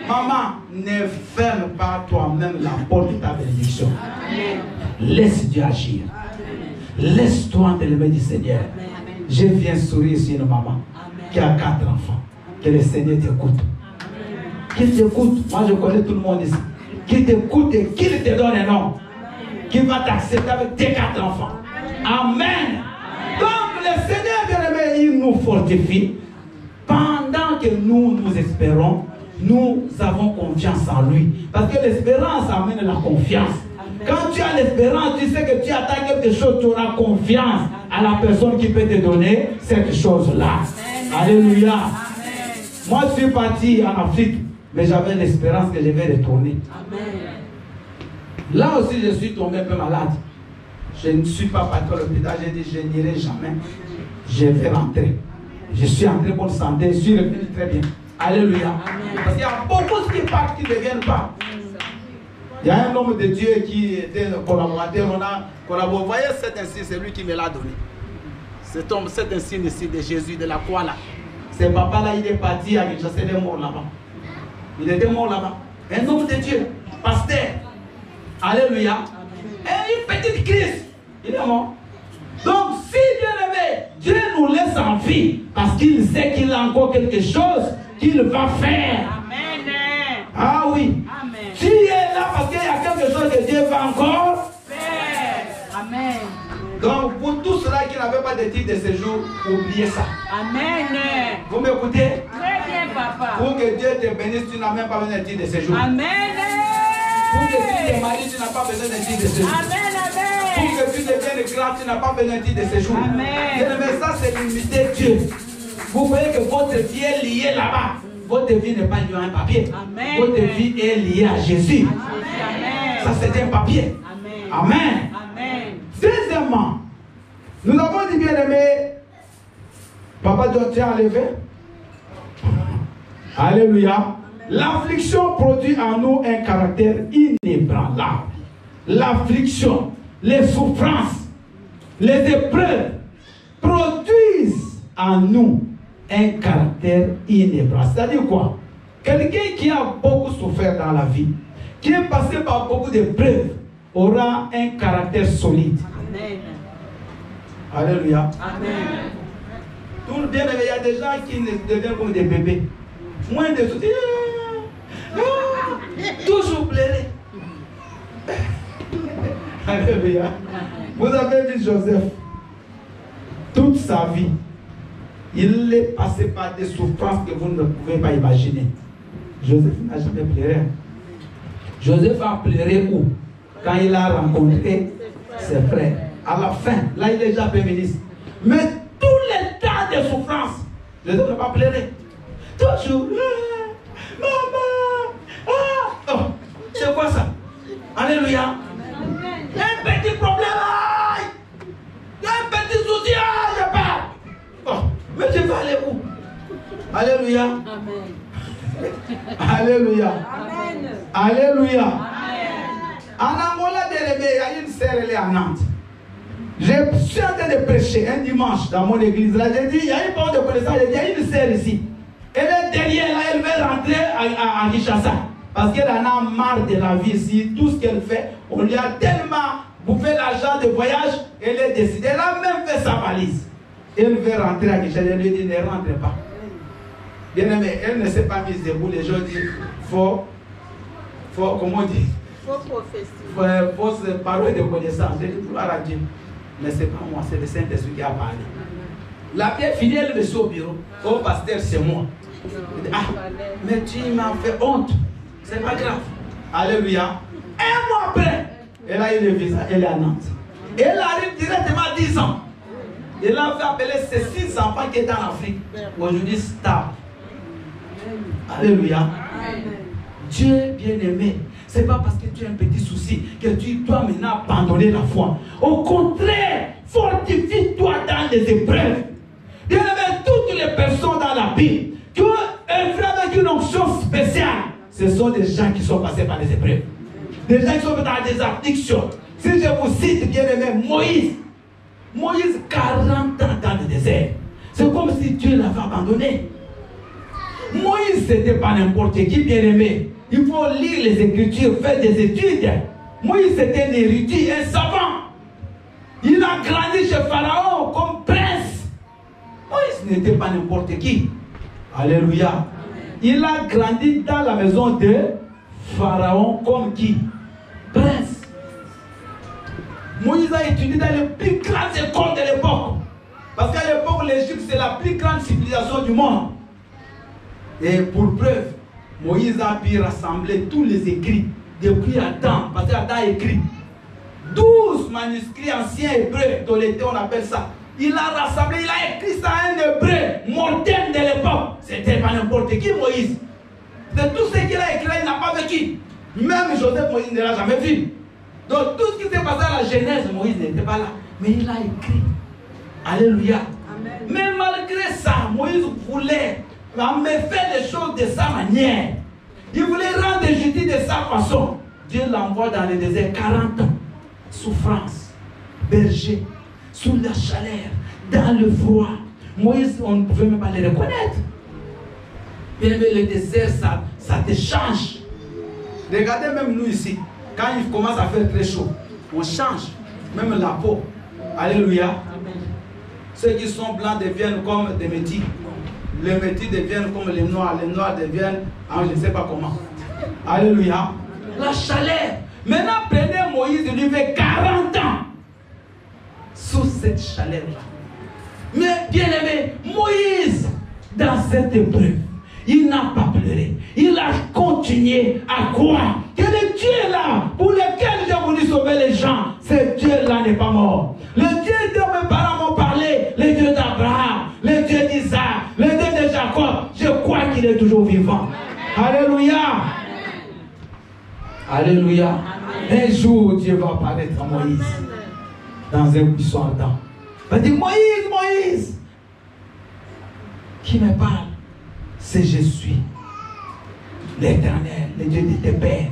Maman, ne ferme pas toi-même la porte de ta bénédiction. Amen. Laisse Dieu agir. Amen. Laisse-toi entre les mains du Seigneur. Amen. Je viens sourire sur une maman qui a 4 enfants. Que le Seigneur t'écoute. Qu'il t'écoute. Moi je connais tout le monde ici. Qu'il t'écoute et qu'il te donne un nom. Qui va t'accepter avec tes 4 enfants. Amen. Donc le Seigneur bien-aimé, il nous fortifie. Pendant que nous espérons, nous avons confiance en lui. Parce que l'espérance amène la confiance. Quand tu as l'espérance, tu sais que tu attends quelque chose, tu auras confiance à la personne qui peut te donner cette chose-là. Alléluia. Amen. Moi, je suis parti en Afrique, mais j'avais l'espérance que je vais retourner. Amen. Là aussi, je suis tombé un peu malade. Je ne suis pas parti à l'hôpital, j'ai dit, je n'irai jamais. Je vais rentrer. Je suis en très bonne santé, je suis revenu très bien. Alléluia. Amen. Parce qu'il y a beaucoup qui partent qui ne viennent pas. Il y a un homme de Dieu qui était un collaborateur. On a collaboré. Vous voyez cet insigne, c'est lui qui me l'a donné. Cet homme, cet insigne ici de Jésus, de la croix là. Ce papa-là, il est parti à Kinshasa, il est mort là-bas. Il était mort là-bas. Un homme de Dieu, pasteur. Alléluia. Et une petite crise. Il est mort. Donc, si bien aimé, Dieu nous laisse en vie parce qu'il sait qu'il a encore quelque chose qu'il va faire. Amen. Ah oui. Amen. Tu es là parce qu'il y a quelque chose que Dieu va encore faire. Amen. Donc, pour tous ceux-là qui n'avaient pas de titre de séjour, oubliez ça. Amen. Vous m'écoutez? Très bien, papa. Pour que Dieu te bénisse, tu n'as même pas besoin de titre de séjour. Amen. Pour que tu te maries, tu n'as pas besoin de titre de séjour. Amen. Pour que tu deviennes grand, tu n'as pas besoin de titre de séjour. Amen. Mais ça, c'est l'unité de Dieu. Vous voyez que votre vie est liée là-bas. Votre vie n'est pas liée à un papier. Amen. Votre vie est liée à Jésus. Amen. Ça, c'est un papier. Amen. Amen. Amen. Deuxièmement, nous avons dit bien aimé, Papa Dieu t'a enlevé. Alléluia. L'affliction produit en nous un caractère inébranlable. L'affliction, les souffrances, les épreuves produisent en nous un caractère inébranlable. C'est-à-dire quoi? Quelqu'un qui a beaucoup souffert dans la vie, qui est passé par beaucoup d'épreuves, aura un caractère solide. Amen. Alléluia. Amen. Tout le bien, il y a des gens qui deviennent comme des bébés. Moins de soucis. Toujours pleurer. Alléluia. Vous avez vu Joseph. Toute sa vie, il est passé par des souffrances que vous ne pouvez pas imaginer. Joseph n'a jamais pleuré. Joseph a pleuré où? Quand il a rencontré ses frères. À la fin, là il est déjà premier ministre. Mais tous les temps de souffrance, Joseph n'a pas pleuré. Toujours. Maman. Ah. Oh. C'est quoi ça? Alléluia. Un petit problème. Aïe. Un petit souci. Aïe, je pars. Oh. Mais je vais aller où? Alléluia. Amen. Alléluia. Amen. Alléluia. Amen. En Angola, il y a une sœur, elle est à Nantes. Je suis en train de prêcher un dimanche dans mon église. Là, j'ai dit, il y a une porte de connaissance, il y a une sœur ici. Elle est derrière, là, elle veut rentrer à Kinshasa. Parce qu'elle en a marre de la vie ici. Tout ce qu'elle fait, on lui a tellement bouffé l'argent de voyage, elle est décidée. Elle a même fait sa valise. Elle veut rentrer à Kinshasa, elle lui dit, ne rentre pas. Bien aimé, elle ne s'est pas mise debout. Les gens disent, faut, comment on dit? Fausse parole de connaissance. J'ai dit, gloire à Dieu. Mais ce n'est pas moi, c'est le Saint-Esprit qui a parlé. La pierre fidèle me suit au bureau. Oh, pasteur, c'est moi. Dit, ah, mais tu m'as fait honte. C'est pas grave. Alléluia. Un mois après, elle a eu le visa, elle est à Nantes. Elle arrive directement à 10 ans. Elle a fait appeler ses 6 enfants qui étaient en Afrique. Aujourd'hui, stable. Alléluia. Dieu bien-aimé. Ce n'est pas parce que tu as un petit souci que tu dois maintenant abandonner la foi. Au contraire, fortifie-toi dans les épreuves. Bien-aimé, toutes les personnes dans la Bible qui ont œuvré avec une onction spéciale, ce sont des gens qui sont passés par des épreuves. Des gens qui sont dans des afflictions. Si je vous cite, bien-aimé, Moïse, 40 ans dans le désert. C'est comme si Dieu l'avait abandonné. Moïse, c'était pas n'importe qui, bien-aimé. Il faut lire les Écritures, faire des études. Moïse était un érudit, un savant. Il a grandi chez Pharaon comme prince. Moïse n'était pas n'importe qui. Alléluia. Il a grandi dans la maison de Pharaon comme qui? Prince. Moïse a étudié dans les plus grandes écoles de l'époque. Parce qu'à l'époque, l'Égypte, c'est la plus grande civilisation du monde. Et pour preuve, Moïse a pu rassembler tous les écrits depuis Adam, parce qu'Adam a écrit 12 manuscrits anciens hébreux, Tolété on appelle ça. Il a rassemblé, il a écrit ça en hébreu, moderne de l'époque. C'était pas n'importe qui Moïse. De tout ce qu'il a écrit, il n'a pas vécu. Même Joseph, Moïse ne l'a jamais vu. Donc tout ce qui s'est passé à la Genèse, Moïse n'était pas là. Mais il a écrit. Alléluia. Mais malgré ça, Moïse voulait faire les choses de sa manière. Il voulait rendre justice de sa façon. Dieu l'envoie dans le désert 40 ans. Souffrance, berger, sous la chaleur, dans le froid. Moïse, on ne pouvait même pas les reconnaître. Bien, le désert, ça te change. Regardez même nous ici, quand il commence à faire très chaud, on change, même la peau. Alléluia. Amen. Ceux qui sont blancs deviennent comme des métis. Les métis deviennent comme les noirs deviennent, je ne sais pas comment. Alléluia. La chaleur. Maintenant, prenez Moïse, il lui fait 40 ans sous cette chaleur-là. Mais bien aimé, Moïse, dans cette épreuve, il n'a pas pleuré. Il a continué à croire que le Dieu là, pour lequel j'ai voulu sauver les gens, ce Dieu-là n'est pas mort. Le Dieu dont mes parents m'ont parlé, le Dieu d'Abraham, le Dieu d'Isaac, le Dieu de Jacob, je crois qu'il est toujours vivant. Alléluia. Alléluia. Un jour, Dieu va apparaître à Moïse dans un buisson ardent. Il va dire, Moïse, Moïse, qui me parle? C'est je suis l'Éternel, le Dieu de tes pères,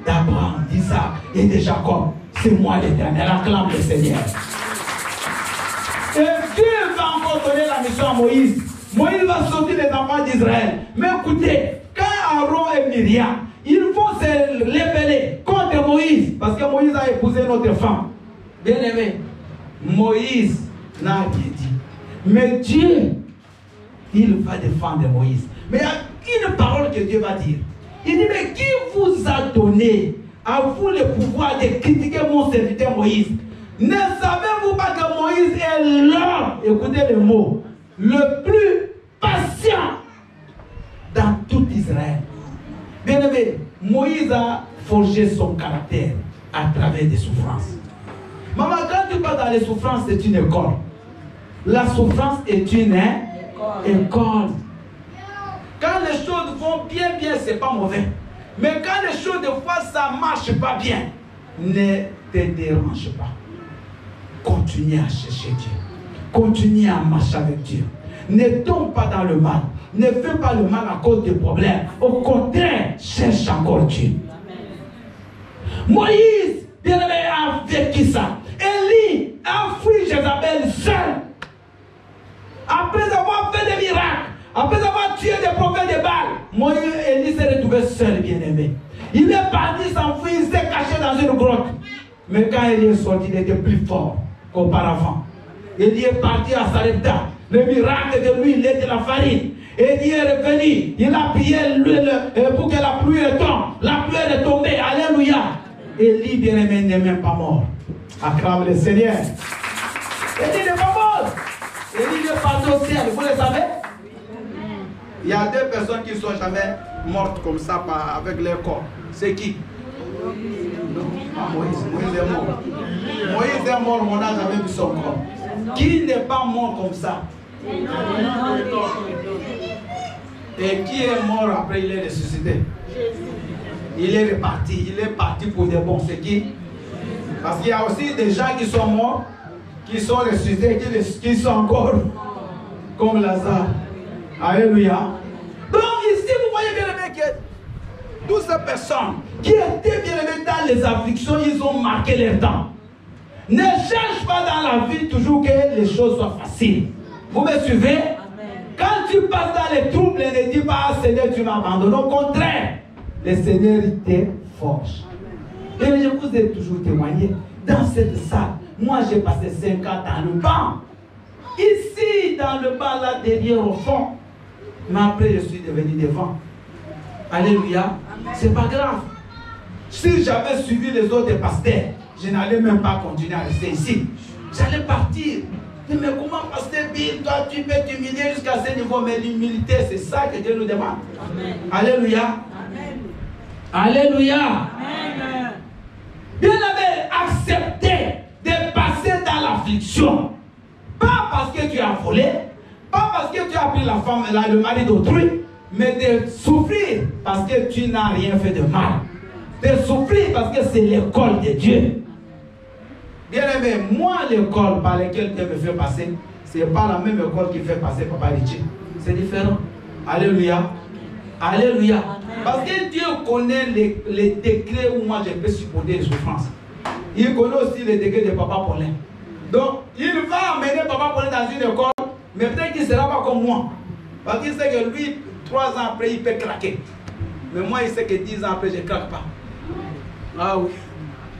d'Abraham, d'Isaac et de Jacob. C'est moi l'Éternel, acclame le Seigneur. Et Dieu va encore donner la mission à Moïse. Moïse va sortir les enfants d'Israël. Mais écoutez, quand Aaron et Myriam, ils vont se rebeller contre Moïse, parce que Moïse a épousé notre femme. Bien aimé, Moïse n'a rien dit. Mais Dieu, il va défendre Moïse. Mais il y a une parole que Dieu va dire. Il dit, mais qui vous a donné à vous le pouvoir de critiquer mon serviteur Moïse? Ne savez-vous pas que Moïse est l'homme, écoutez le mot, le plus patient dans tout Israël? Bien aimé, Moïse a forgé son caractère à travers des souffrances. Maman, quand tu pars dans les souffrances, c'est une école. La souffrance est une école. Quand les choses vont bien, c'est pas mauvais. Mais quand les choses, des fois, ça marche pas bien, ne te dérange pas. Continue à chercher Dieu. Continue à marcher avec Dieu. Ne tombe pas dans le mal. Ne fais pas le mal à cause des problèmes. Au contraire, cherche encore Dieu. Moïse, bien-aimé, a vécu ça. Élie a fui Jézabel seul. Après avoir fait des miracles, après avoir tué des prophètes de Baal, Moïse, Élie s'est retrouvé seul, bien-aimé. Il est parti s'enfuir, il s'est caché dans une grotte. Mais quand Élie est sorti, il était plus fort qu'auparavant. Élie est parti à Sarepta. Le miracle de lui, il est de la farine. Élie est revenu. Il a prié pour que la pluie retombe. La pluie est tombée. Alléluia. Élie, bien-aimé, n'est même pas mort. Acclame le Seigneur. Élie n'est pas mort. Élie est parti au ciel. Vous le savez? Il y a deux personnes qui ne sont jamais mortes comme ça avec leur corps. C'est qui? Non, pas Moïse. Moïse est mort. Moïse est mort, on n'a jamais vu son corps. Qui n'est pas mort comme ça? Et qui est mort après il est ressuscité? Il est reparti. Il est parti pour des bons. C'est qui? Parce qu'il y a aussi des gens qui sont morts, qui sont ressuscités, qui sont encore comme Lazare. Alléluia. Donc ici, vous voyez bien aimé que toutes ces personnes qui étaient bien aimées dans les afflictions, ils ont marqué leur temps. Ne cherche pas dans la vie toujours que les choses soient faciles. Vous me suivez? Amen. Quand tu passes dans les troubles, ne dis pas, ah, Seigneur, tu m'as abandonné. Au contraire, le Seigneur, il te forge. Et je vous ai toujours témoigné dans cette salle. Moi, j'ai passé 5 ans dans le banc. Ici, dans le banc, là, derrière, au fond. Mais après, je suis devenu devant. Alléluia. C'est pas grave. Si j'avais suivi les autres pasteurs, je n'allais même pas continuer à rester ici. J'allais partir. Mais comment, pasteur Bill, toi, tu peux t'humilier jusqu'à ce niveau? Mais l'humilité, c'est ça que Dieu nous demande. Amen. Alléluia. Amen. Alléluia. Amen. Bien aimé, accepter de passer dans l'affliction. Pas parce que tu as volé, pas parce que tu as pris la femme, le mari d'autrui, mais de souffrir parce que tu n'as rien fait de mal. De souffrir parce que c'est l'école de Dieu. Bien aimé, moi, l'école par laquelle Dieu me fait passer, Ce n'est pas la même école qui fait passer Papa Richie. C'est différent. Alléluia. Alléluia. Parce que Dieu connaît les degrés où moi je peux supporter les souffrances. Il connaît aussi les degrés de Papa Paulin. Donc, il va amener Papa Paulin dans une école, mais peut-être qu'il ne sera pas comme moi. Parce qu'il sait que lui, 3 ans après, il peut craquer. Mais moi, il sait que 10 ans après, je ne craque pas. Ah oui.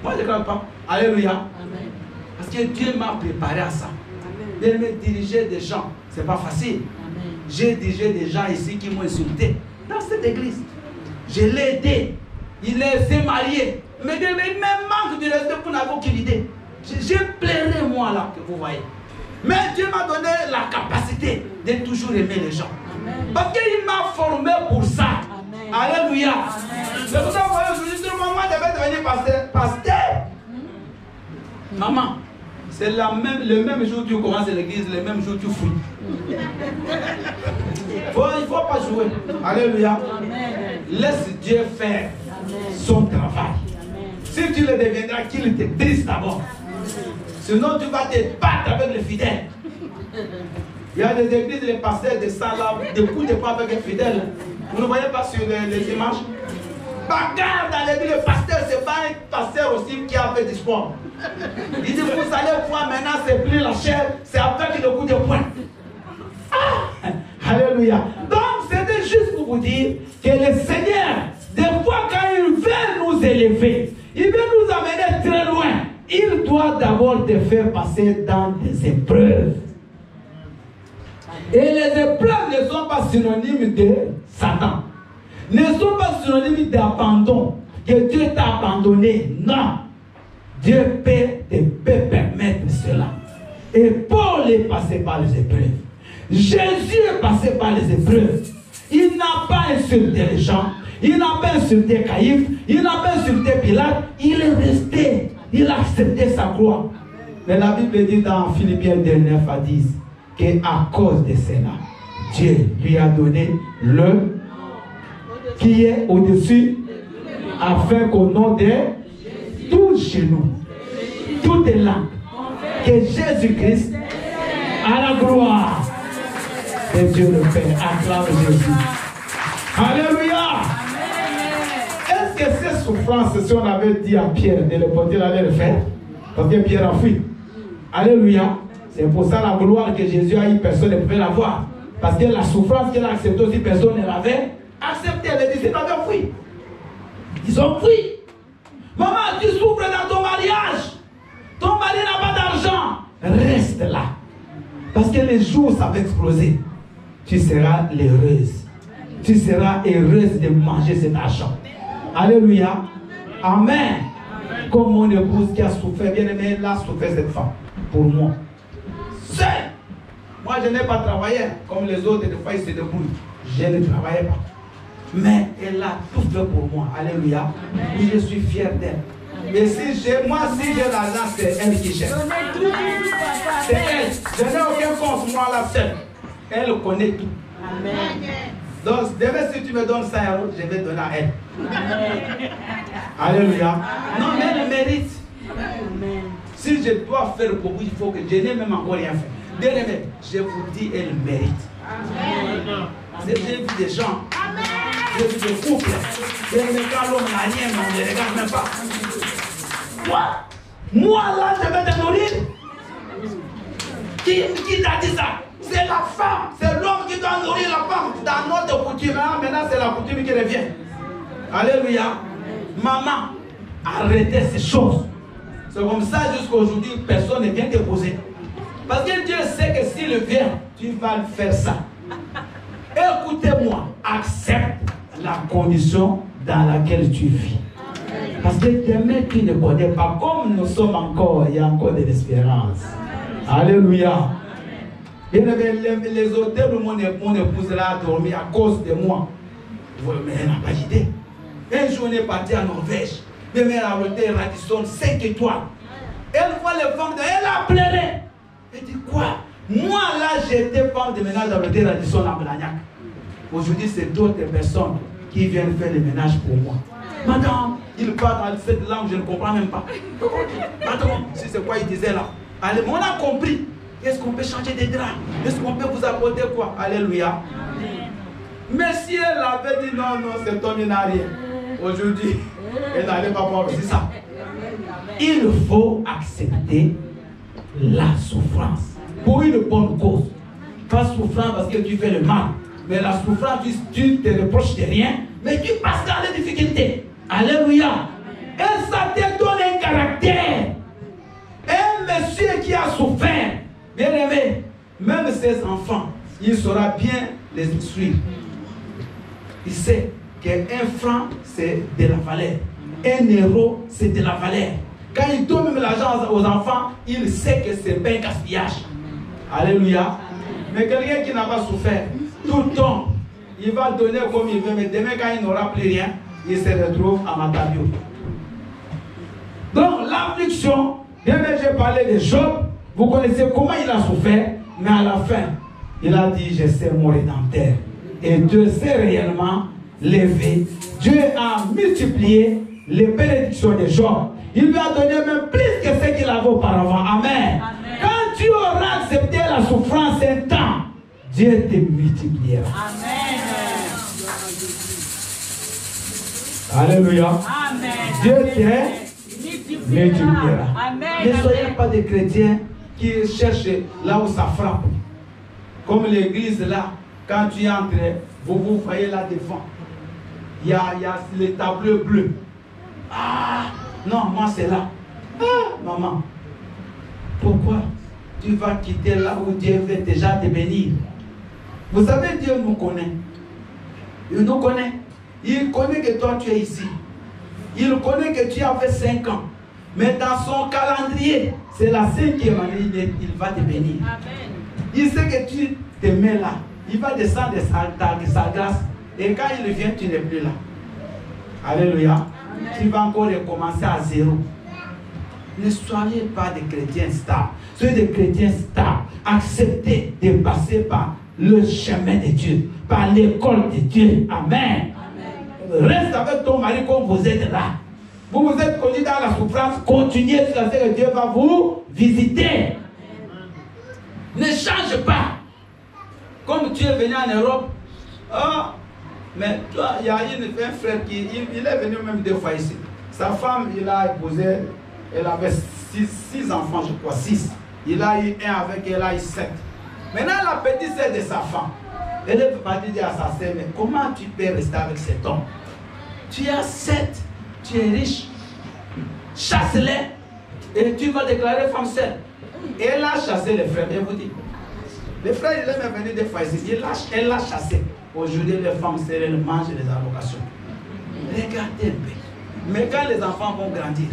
Moi, je ne craque pas. Alléluia. Amen. Parce que Dieu m'a préparé à ça. De me diriger des gens, ce n'est pas facile. J'ai dirigé des gens ici qui m'ont insulté dans cette église. Je l'ai aidé. Il s'est marié. Mais il me manque de respect pour n'avoir aucune idée. J'ai pleuré moi là, que vous voyez. Mais Dieu m'a donné la capacité de toujours aimer les gens. Amen. Parce qu'il m'a formé pour ça. Amen. Alléluia. C'est pour ça que vous voyez aujourd'hui, tout le moment devait devenir pasteur. Maman, c'est le même jour que tu commences l'église, le même jour que tu fouilles. Il ne faut pas jouer. Alléluia. Amen. Laisse Dieu faire son travail. Amen. Si tu le deviendras, qu'il te brise d'abord. Sinon, tu vas te battre avec les fidèles. Il y a des églises, les pasteurs de ça là, de coups de poing avec les fidèles. Vous ne voyez pas sur les images? Bagarre dans l'église, le pasteur, c'est pas un pasteur aussi qui a fait du sport. Il dit, vous allez voir maintenant, c'est plus la chair, c'est avec le coup de poing. Ah! Alléluia. Donc, c'était juste pour vous dire que le Seigneur, des fois, quand il veut nous élever, il veut nous amener très loin. Il doit d'abord te faire passer dans des épreuves. Et les épreuves ne sont pas synonymes de Satan. Ne sont pas synonymes d'abandon. Que Dieu t'a abandonné. Non. Dieu peut permettre cela. Et Paul est passé par les épreuves. Jésus est passé par les épreuves. Il n'a pas insulté les gens. Il n'a pas insulté Caïphe. Il n'a pas insulté Pilate. Il est resté. Il a accepté sa croix. Mais la Bible dit dans Philippiens 2:9 à 10 qu'à cause de cela, Dieu lui a donné le qui est au-dessus, afin qu'au nom de tous genoux, toutes les langues, que Jésus-Christ a la gloire de Dieu le Père. Acclame Jésus. Alléluia. Est-ce que ces souffrances, si on avait dit à Pierre de le porter, il allait le faire? Parce que Pierre a fui. Alléluia. C'est pour ça la gloire que Jésus a eu, personne ne pouvait l'avoir. Parce que la souffrance qu'il a acceptée aussi, personne ne l'avait acceptée. Les disciples avaient fui. Ils ont fui. Maman, tu souffres dans ton mariage. Ton mari n'a pas d'argent. Reste là. Parce que les jours, ça va exploser. Tu seras l'heureuse. Tu seras heureuse de manger cet argent. Alléluia. Amen. Comme mon épouse qui a souffert, bien aimé, elle a souffert cette femme. Pour moi. Seul. Moi, je n'ai pas travaillé comme les autres, des fois, ils se débrouillent. Je ne travaillais pas. Mais elle a tout fait pour moi. Alléluia. Et je suis fier d'elle. Et si j'ai l'argent, c'est elle qui cherche. C'est elle. Je n'ai aucun compte, moi, la seule. Elle connaît tout. Amen. Donc, demain, si tu me donnes 5 €, je vais donner à elle. Amen. Alléluia. Non, mais elle mérite. Amen. Si je dois faire pour vous, il faut que je n'ai même encore rien fait. Bien aimé, je vous dis, elle mérite. Amen. J'ai vu des gens. Amen. J'ai vu des couples. Bien aimé, quand l'homme n'a rien, on ne les regarde même pas. Moi là, je vais te nourrir. Qui t'a dit ça? C'est la femme, c'est l'homme qui doit nourrir la femme. Dans notre coutume, maintenant c'est la coutume qui revient. Alléluia. Maman, arrêtez ces choses. C'est comme ça jusqu'à aujourd'hui, personne ne vient te poser. Parce que Dieu sait que s'il vient, tu vas faire ça. Écoutez-moi, accepte la condition dans laquelle tu vis. Parce que demain, tu ne connais pas. Comme nous sommes encore, il y a encore de l'espérance. Alléluia. Et les hôtels où mon épouse a dormi à cause de moi. Mais elle n'a pas d'idée. Un jour, on est parti à Norvège. Même elle a l'hôtel Radisson 5 étoiles. Elle voit les femmes, elle a pleuré. Elle dit quoi? Moi là, j'étais femme de ménage à l'hôtel Radisson à Blagnac. Aujourd'hui, c'est d'autres personnes qui viennent faire le ménage pour moi. Madame, il parle dans cette langue, je ne comprends même pas. Madame, c'est quoi il disait là? Allez, on a compris. Est-ce qu'on peut changer des draps? Est-ce qu'on peut vous apporter quoi? Alléluia. Mais si elle avait dit non, non, cet homme il n'a rien, aujourd'hui, elle n'allait pas pouvoir. C'est ça. Il faut accepter la souffrance pour une bonne cause. Pas souffrance parce que tu fais le mal, mais la souffrance, tu te reproches de rien, mais tu passes dans les difficultés. Alléluia. Et ça te donne un caractère. Un monsieur qui a souffert, bien aimé, même ses enfants, il saura bien les instruire. Il sait qu'un franc, c'est de la valeur. Un euro, c'est de la valeur. Quand il donne même l'argent aux enfants, il sait que ce n'est pas un gaspillage. Alléluia. Mais quelqu'un qui n'a pas souffert, tout le temps, il va donner comme il veut, mais demain, quand il n'aura plus rien, il se retrouve à Matabio. Donc, l'affliction, bien que j'ai parlé de Job, vous connaissez comment il a souffert, mais à la fin, il a dit, je sais mon rédempteur. Et Dieu s'est réellement levé. Dieu a multiplié les bénédictions de Job. Il lui a donné même plus que ce qu'il avait auparavant. Amen. Amen. Quand tu auras accepté la souffrance un temps, Dieu te multipliera. Amen. Alléluia. Amen. Dieu te multipliera. Ne soyez pas des chrétiens qui cherchent là où ça frappe. Comme l'église là, quand tu entres, vous voyez là devant. Il y a les tableaux bleus. Ah, non, moi c'est là. Ah, maman, pourquoi tu vas quitter là où Dieu veut déjà te bénir? Vous savez, Dieu nous connaît. Il nous connaît. Il connaît que toi tu es ici. Il connaît que tu avais 5 ans. Mais dans son calendrier, c'est la 5e année, il va te bénir. Amen. Il sait que tu te mets là. Il va descendre de sa grâce. Et quand il vient, tu n'es plus là. Alléluia. Amen. Tu vas encore recommencer à zéro. Ne soyez pas des chrétiens stables. Soyez des chrétiens stables. Acceptez de passer par le chemin de Dieu, par l'école de Dieu. Amen. Amen. Reste avec ton mari comme vous êtes là. Vous vous êtes connu dans la souffrance. Continuez jusqu'à ce que Dieu va vous visiter. Ne change pas. Comme tu es venu en Europe, ah, mais toi, il y a un frère qui il est venu même 2 fois ici. Sa femme, il a épousé, elle avait 6 enfants, je crois, 6. Il a eu 1 avec elle, a eu 7. Maintenant, la petite sœur de sa femme, elle est partie dire à sa sœur, mais comment tu peux rester avec cet homme? Tu as 7, tu es riche, chasse-les et tu vas déclarer femme seule. Elle a chassé les frères, bien vous dites. Les frères, il est même venu 2 fois ici. Elle l'a chassé. Aujourd'hui, les femmes sérieuses mangent les allocations. Regardez un peu. Mais quand les enfants vont grandir,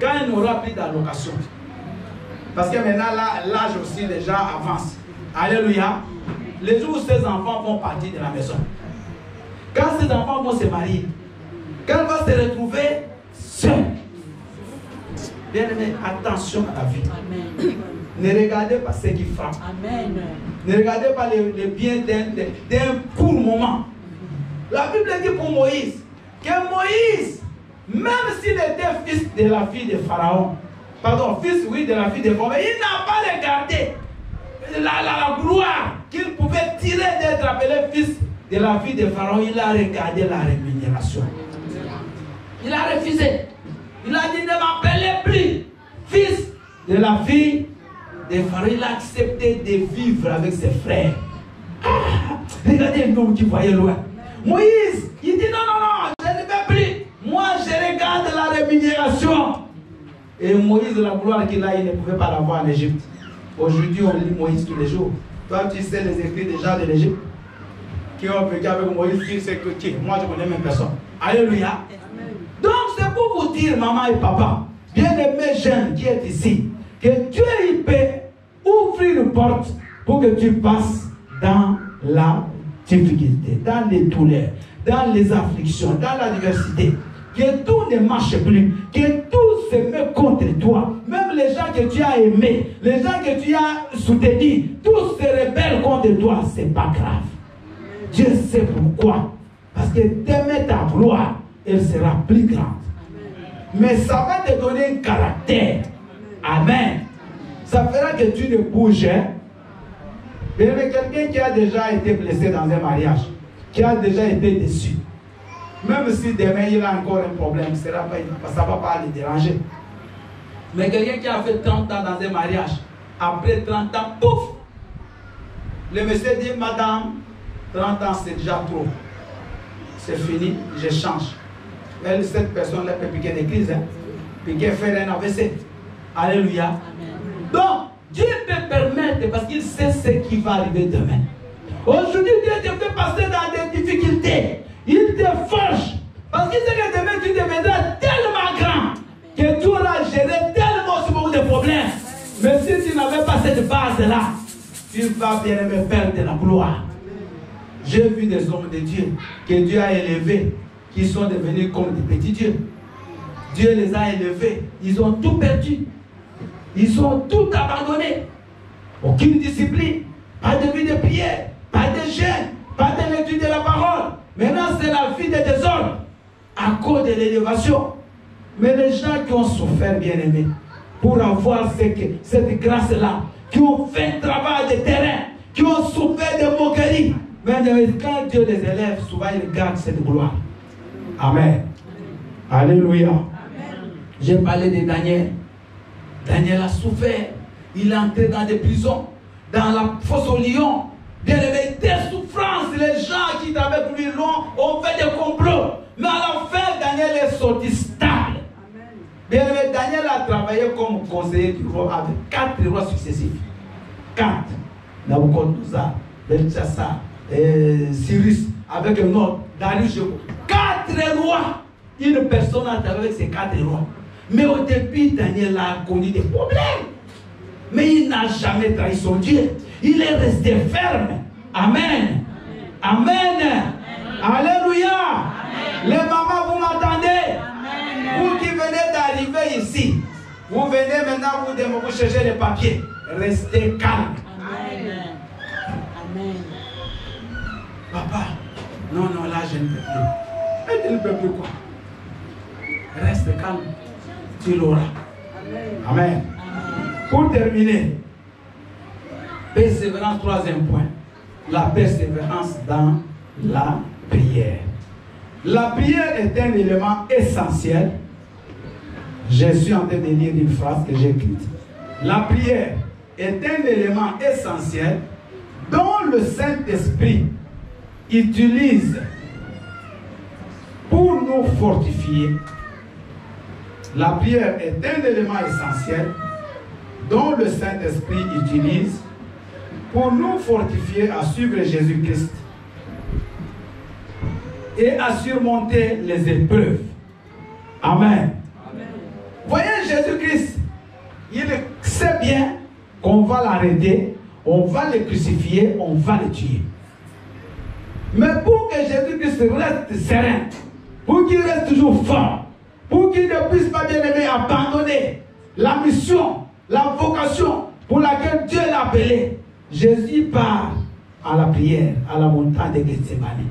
quand il n'y aura plus d'allocations, parce que maintenant, l'âge aussi déjà avance. Alléluia. Les jours où ces enfants vont partir de la maison, quand ces enfants vont se marier, quand elle va se retrouver seule, bien aimé, attention à la vie. Amen. Ne regardez pas ce qui frappe. Amen. Ne regardez pas les biens d'un court moment. La Bible dit pour Moïse que Moïse, même s'il était fils de la fille de Pharaon, pardon, fils, oui, de la fille de Pharaon, il n'a pas regardé la gloire qu'il pouvait tirer d'être appelé fils de la fille de Pharaon. Il a regardé la rémunération. Il a refusé. Il a dit, ne m'appelez plus fils de la fille de Pharaon. Il a accepté de vivre avec ses frères. Ah, regardez un homme qui voyait loin. Moïse, il dit, non, non, non, je ne vais plus. Moi, je regarde la rémunération. Et Moïse, la gloire qu'il a, il ne pouvait pas l'avoir en Égypte. Aujourd'hui, on lit Moïse tous les jours. Toi, tu sais les écrits déjà de l'Égypte. Qui ont vécu avec Moïse, qui sait que qui? Moi, je connais même personne. Alléluia. Donc, c'est pour vous dire, maman et papa, bien-aimés jeunes qui êtes ici, que Dieu, il peut ouvrir une porte pour que tu passes dans la difficulté, dans les douleurs, dans les afflictions, dans la diversité. Que tout ne marche plus, que tout se met contre toi. Même les gens que tu as aimés, les gens que tu as soutenus, tous se rebellent contre toi. C'est pas grave. Dieu sait pourquoi. Parce que demain ta gloire, elle sera plus grande. Mais ça va te donner un caractère. Amen. Ça ça fera que tu ne bouges. Hein? Mais quelqu'un qui a déjà été blessé dans un mariage, qui a déjà été déçu, même si demain il a encore un problème, ça ne va pas le déranger. Mais quelqu'un qui a fait 30 ans dans un mariage, après 30 ans, pouf! Le monsieur dit, madame, 30 ans c'est déjà trop. C'est fini, je change. Elle, cette personne-là peut piquer des crises, hein? Piquer, faire un AVC. Alléluia. Amen. Donc, Dieu peut permettre parce qu'il sait ce qui va arriver demain. Aujourd'hui, Dieu te fait passer dans des difficultés. Il te forge. Parce qu'il sait que demain, tu deviendras tellement grand que tu auras géré tellement beaucoup de problèmes. Mais si tu n'avais pas cette base-là, tu vas bien aimer perdre la gloire. J'ai vu des hommes de Dieu que Dieu a élevés, qui sont devenus comme des petits dieux. Dieu les a élevés. Ils ont tout perdu. Ils ont tout abandonné. Aucune discipline. Pas de vie de prière. Pas de jeûne. Pas de lecture de la parole. Maintenant, c'est la vie des désordres. À cause de l'élévation. Mais les gens qui ont souffert, bien aimés, pour avoir cette grâce-là, qui ont fait un travail de terrain, qui ont souffert de moqueries, mais quand Dieu les élève, souvent ils gardent cette gloire. Amen. Alléluia. J'ai parlé de Daniel. Daniel a souffert. Il est entré dans des prisons, dans la fosse aux lions. Bien aimé, des souffrances. Les gens qui étaient avec lui ont fait des complots. Mais à la fin, Daniel est sorti stable. Bien aimé, Daniel a travaillé comme conseiller du roi avec 4 rois successifs. 4. Nabucodonosor, Belshazzar, Cyrus, avec un autre, Darius. 4 rois. Une personne a travaillé avec ces 4 rois. Mais au début, Daniel a connu des problèmes. Mais il n'a jamais trahi son Dieu. Il est resté ferme. Amen. Amen. Amen. Alléluia. Amen. Les mamans, vous m'entendez? Vous qui venez d'arriver ici, vous venez maintenant, vous cherchez les papiers. Restez calme. Amen. Amen. Papa, non, là, je ne peux plus. Mais tu ne peux plus quoi? Reste calme. Tu l'auras. Amen. Amen. Pour terminer, persévérance, 3e point. La persévérance dans la prière. La prière est un élément essentiel. Je suis en train de lire une phrase que j'ai écrite. La prière est un élément essentiel dont le Saint-Esprit utilise pour nous fortifier. La prière est un élément essentiel dont le Saint-Esprit utilise pour nous fortifier à suivre Jésus-Christ et à surmonter les épreuves. Amen. Amen. Voyez, Jésus-Christ, il sait bien qu'on va l'arrêter, on va le crucifier, on va le tuer. Mais pour que Jésus-Christ reste serein, pour qu'il reste toujours fort, pour qu'il ne puisse pas, bien aimé, abandonner la mission, la vocation pour laquelle Dieu l'a appelé, Jésus part à la prière, à la montagne de Gethsémani.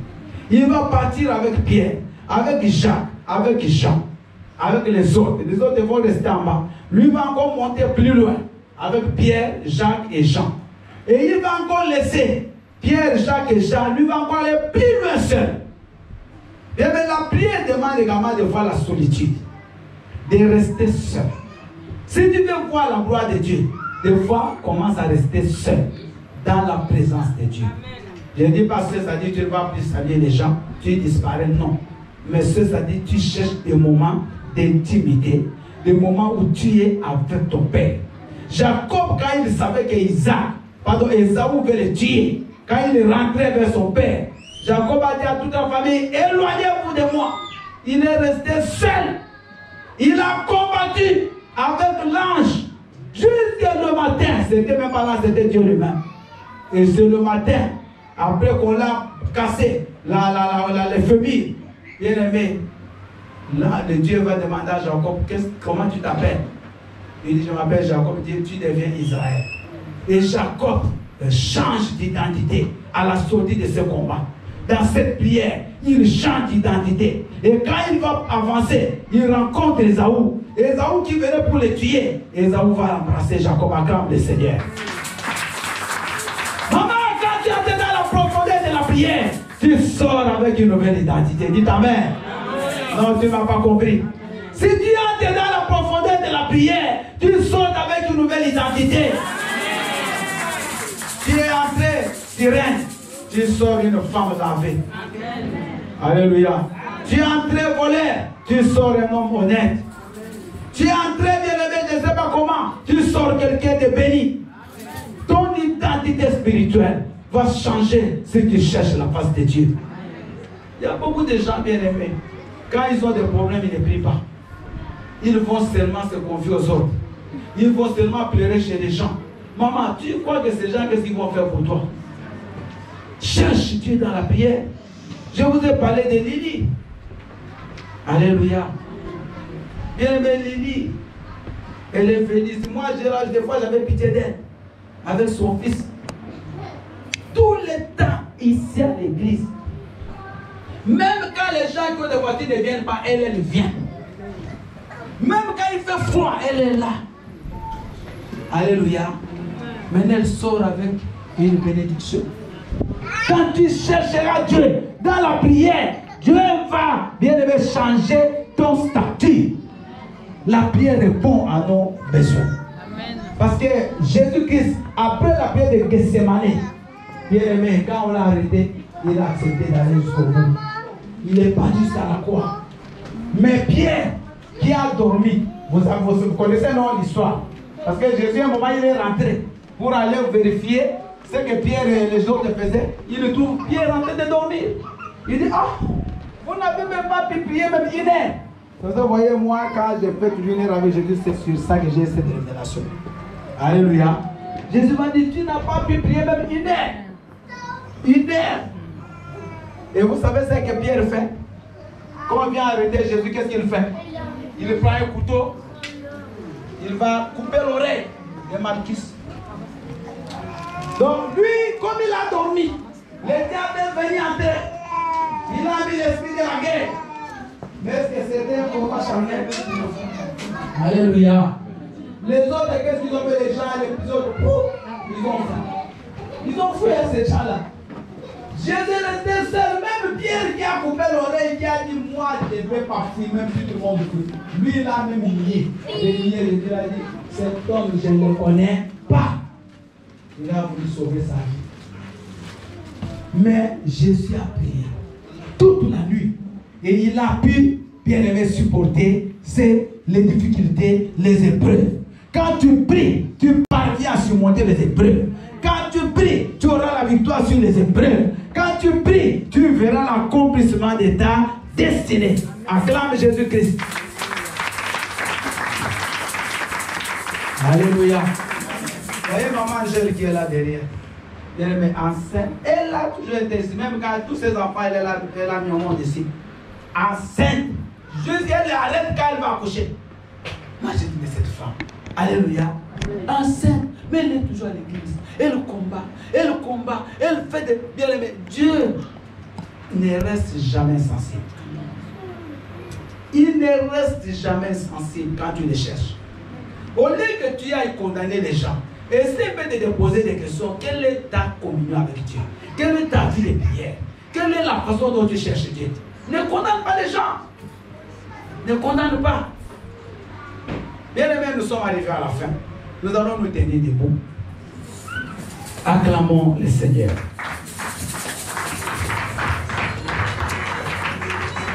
Il va partir avec Pierre, avec Jacques, avec Jean, avec les autres. Les autres vont rester en bas. Lui va encore monter plus loin avec Pierre, Jacques et Jean. Et il va encore laisser Pierre, Jacques et Jean. Lui va encore aller plus loin seul. Et bien la prière demande également de voir la solitude, de rester seul. Si tu veux voir la gloire de Dieu, des fois, commence à rester seul dans la présence de Dieu. Je ne dis pas que ça dit que tu ne vas plus saluer les gens, tu disparais, non. Mais ça dit que tu cherches des moments d'intimité, des moments où tu es avec ton Père. Jacob, quand il savait que Ésaü veut le tuer, quand il est rentré vers son Père, Jacob a dit à toute la famille, éloignez-vous de moi. Il est resté seul. Il a combattu avec l'ange jusqu'à le matin. C'était même pas là, c'était Dieu lui-même. Et c'est le matin, après qu'on l'a cassé, les familles, bien aimé, là, le Dieu va demander à Jacob, comment tu t'appelles? Il dit, je m'appelle Jacob. Il dit, tu deviens Israël. Et Jacob change d'identité à la sortie de ce combat. Dans cette prière, il change d'identité. Et quand il va avancer, il rencontre Ésaü. Ésaü qui venait pour les tuer, Ésaü va embrasser Jacob, acclame le Seigneur. Maman, quand tu es dans la profondeur de la prière, tu sors avec une nouvelle identité. Dis Amen. Non, tu ne m'as pas compris. Si tu entres dans la profondeur de la prière, tu sors avec une nouvelle identité. Tu es entré sirène, tu sors une femme lavée. Alléluia. Tu es entré voleur, tu sors un homme honnête. Tu es entré bien-aimé, je ne sais pas comment, tu sors quelqu'un de béni. Ton identité spirituelle va changer si tu cherches la face de Dieu. Il y a beaucoup de gens bien-aimés. Quand ils ont des problèmes, ils ne prient pas. Ils vont seulement se confier aux autres. Ils vont seulement pleurer chez les gens. Maman, tu crois que ces gens, qu'est-ce qu'ils vont faire pour toi? Cherche Dieu dans la prière. Je vous ai parlé de Lily. Alléluia. Bien-aimée Lily, elle est venue. Moi, des fois, j'avais pitié d'elle. Avec son fils. Tout le temps, ici à l'église. Même quand les gens qui ont des voitures ne viennent pas, elle vient. Même quand il fait froid, elle est là. Alléluia. Maintenant, elle sort avec une bénédiction. Quand tu chercheras Dieu dans la prière, Dieu va bien changer ton statut. La prière répond à nos besoins. Amen. Parce que Jésus-Christ, après la prière de Gethsemane, bien aimé, quand on l'a arrêté, il a accepté d'aller jusqu'au bout. Il est parti jusqu'à la croix. Mais Pierre, qui a dormi, vous connaissez non l'histoire. Parce que Jésus, à un moment, il est rentré pour aller vérifier ce que Pierre et les autres faisaient. Il le trouve Pierre en train de dormir. Il dit, ah, vous n'avez même pas pu prier même une heure. Vous voyez, moi, quand j'ai fait une heure avec Jésus, c'est sur ça que j'ai cette révélation. Alléluia. Jésus m'a dit, tu n'as pas pu prier même une heure. Une heure. Et vous savez ce que Pierre fait? Quand on vient arrêter Jésus, qu'est-ce qu'il fait? Il prend un couteau, il va couper l'oreille de Malchus. Donc lui, comme il a dormi, le diable est venu entrer. Il a mis l'esprit de la guerre. Mais est-ce que c'était un combat charnel? Alléluia. Les autres, qu'est-ce qu'ils ont fait les gens, les autres? Ils ont fouillé ces gens-là. Jésus restait seul, même Pierre qui a coupé l'oreille, qui a dit, moi je ne vais pas fuir, même si tout le monde fuit. Lui, il a même nié. Il a dit, cet homme, je ne le connais pas. Il a voulu sauver sa vie. Mais Jésus a prié toute la nuit. Et il a pu, bien aimé, supporter les difficultés, les épreuves. Quand tu pries, tu parviens à surmonter les épreuves. Quand tu pries, tu auras la victoire sur les épreuves. Quand tu pries, tu verras l'accomplissement de ta destinée. Acclame Jésus-Christ. Alléluia. Vous voyez maman Angèle qui est là derrière. Elle est enceinte. Elle a toujours été ici. Même quand tous ses enfants, elle a mis au monde ici. Enceinte. Jusqu'à elle arrête quand elle va accoucher. Moi j'ai dit, mais cette femme, alléluia, enceinte, mais elle est toujours à l'église. Elle combat, elle fait de bien aimé. Dieu ne reste jamais sensible. Il ne reste jamais sensible quand tu le cherches. Au lieu que tu ailles condamner les gens, essaie de te poser des questions. Quelle est ta communion avec Dieu? Quelle est ta vie de prière? Quelle est la façon dont tu cherches Dieu? Ne condamne pas les gens. Ne condamne pas. Bien aimé, nous sommes arrivés à la fin. Nous allons nous tenir debout. Acclamons le Seigneur.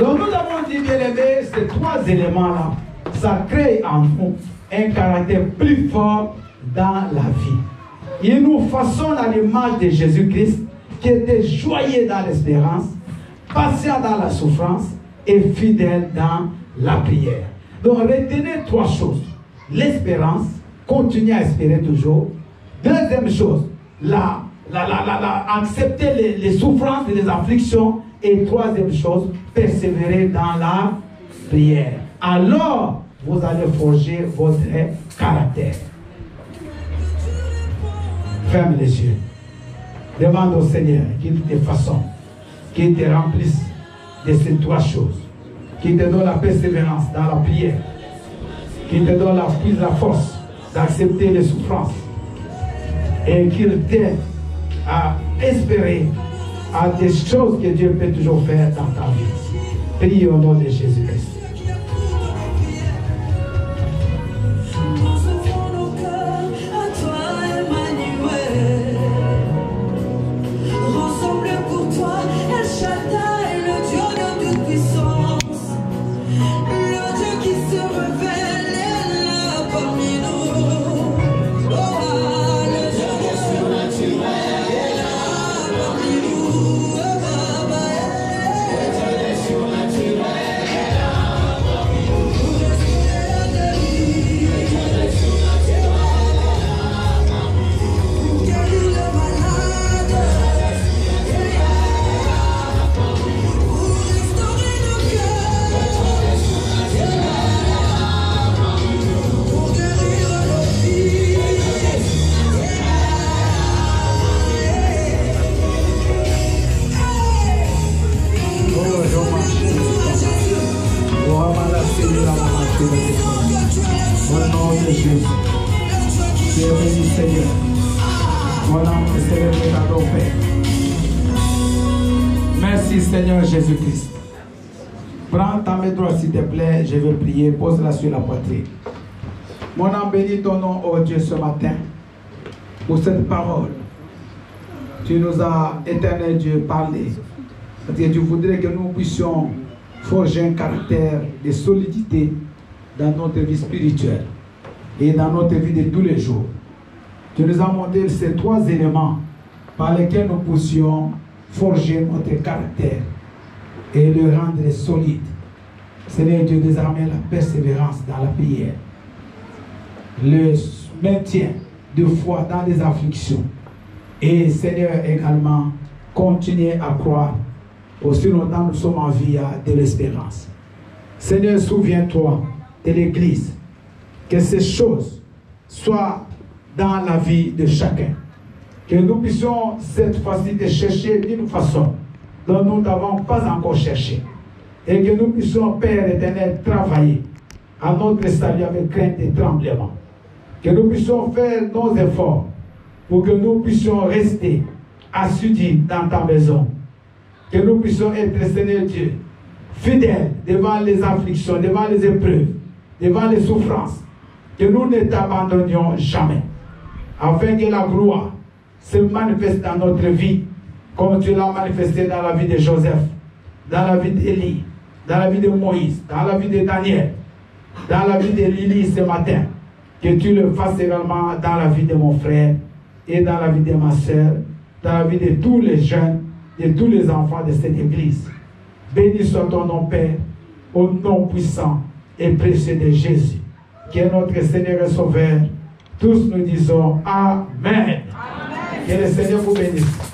Donc nous avons dit, bien aimé, ces trois éléments-là, ça crée en nous un caractère plus fort dans la vie. Il nous façonne à l'image de Jésus-Christ, qui était joyeux dans l'espérance, patient dans la souffrance et fidèle dans la prière. Donc retenez trois choses. L'espérance, continuez à espérer toujours. Deuxième chose, accepter les souffrances et les afflictions. Et troisième chose, persévérer dans la prière. Alors, vous allez forger votre caractère. Ferme les yeux. Demande au Seigneur qu'il te façonne, qu'il te remplisse de ces trois choses, qu'il te donne la persévérance dans la prière, qui te donne la force d'accepter les souffrances et qu'il t'aide à espérer à des choses que Dieu peut toujours faire dans ta vie. Prie au nom de Jésus-Christ. Merci Seigneur Jésus-Christ. Prends ta main droite s'il te plaît, je vais prier, pose-la sur la poitrine. Mon âme bénit ton nom, oh Dieu, ce matin, pour cette parole. Tu nous as, éternel Dieu, parlé. Parce que tu voudrais que nous puissions forger un caractère de solidité dans notre vie spirituelle et dans notre vie de tous les jours. Tu nous as montré ces trois éléments par lesquels nous puissions forger notre caractère et le rendre solide. Seigneur Dieu, désormais la persévérance dans la prière, le maintien de foi dans les afflictions et Seigneur également continuer à croire. Aussi longtemps nous sommes en vie de l'espérance. Seigneur, souviens-toi de l'Église, que ces choses soient dans la vie de chacun. Que nous puissions cette fois-ci te chercher d'une façon dont nous n'avons pas encore cherché. Et que nous puissions, Père éternel, travailler à notre salut avec crainte et tremblement. Que nous puissions faire nos efforts pour que nous puissions rester assidus dans ta maison. Que nous puissions être, Seigneur Dieu, fidèles devant les afflictions, devant les épreuves, devant les souffrances. Que nous ne t'abandonnions jamais. Afin que la gloire se manifeste dans notre vie, comme tu l'as manifesté dans la vie de Joseph, dans la vie d'Élie, dans la vie de Moïse, dans la vie de Daniel, dans la vie de Lily ce matin. Que tu le fasses également dans la vie de mon frère et dans la vie de ma soeur, dans la vie de tous les jeunes, de tous les enfants de cette église. Béni soit ton nom, Père, au nom puissant et précieux de Jésus, qui est notre Seigneur et Sauveur. Tous nous disons Amen. Amen. Que le Seigneur vous bénisse.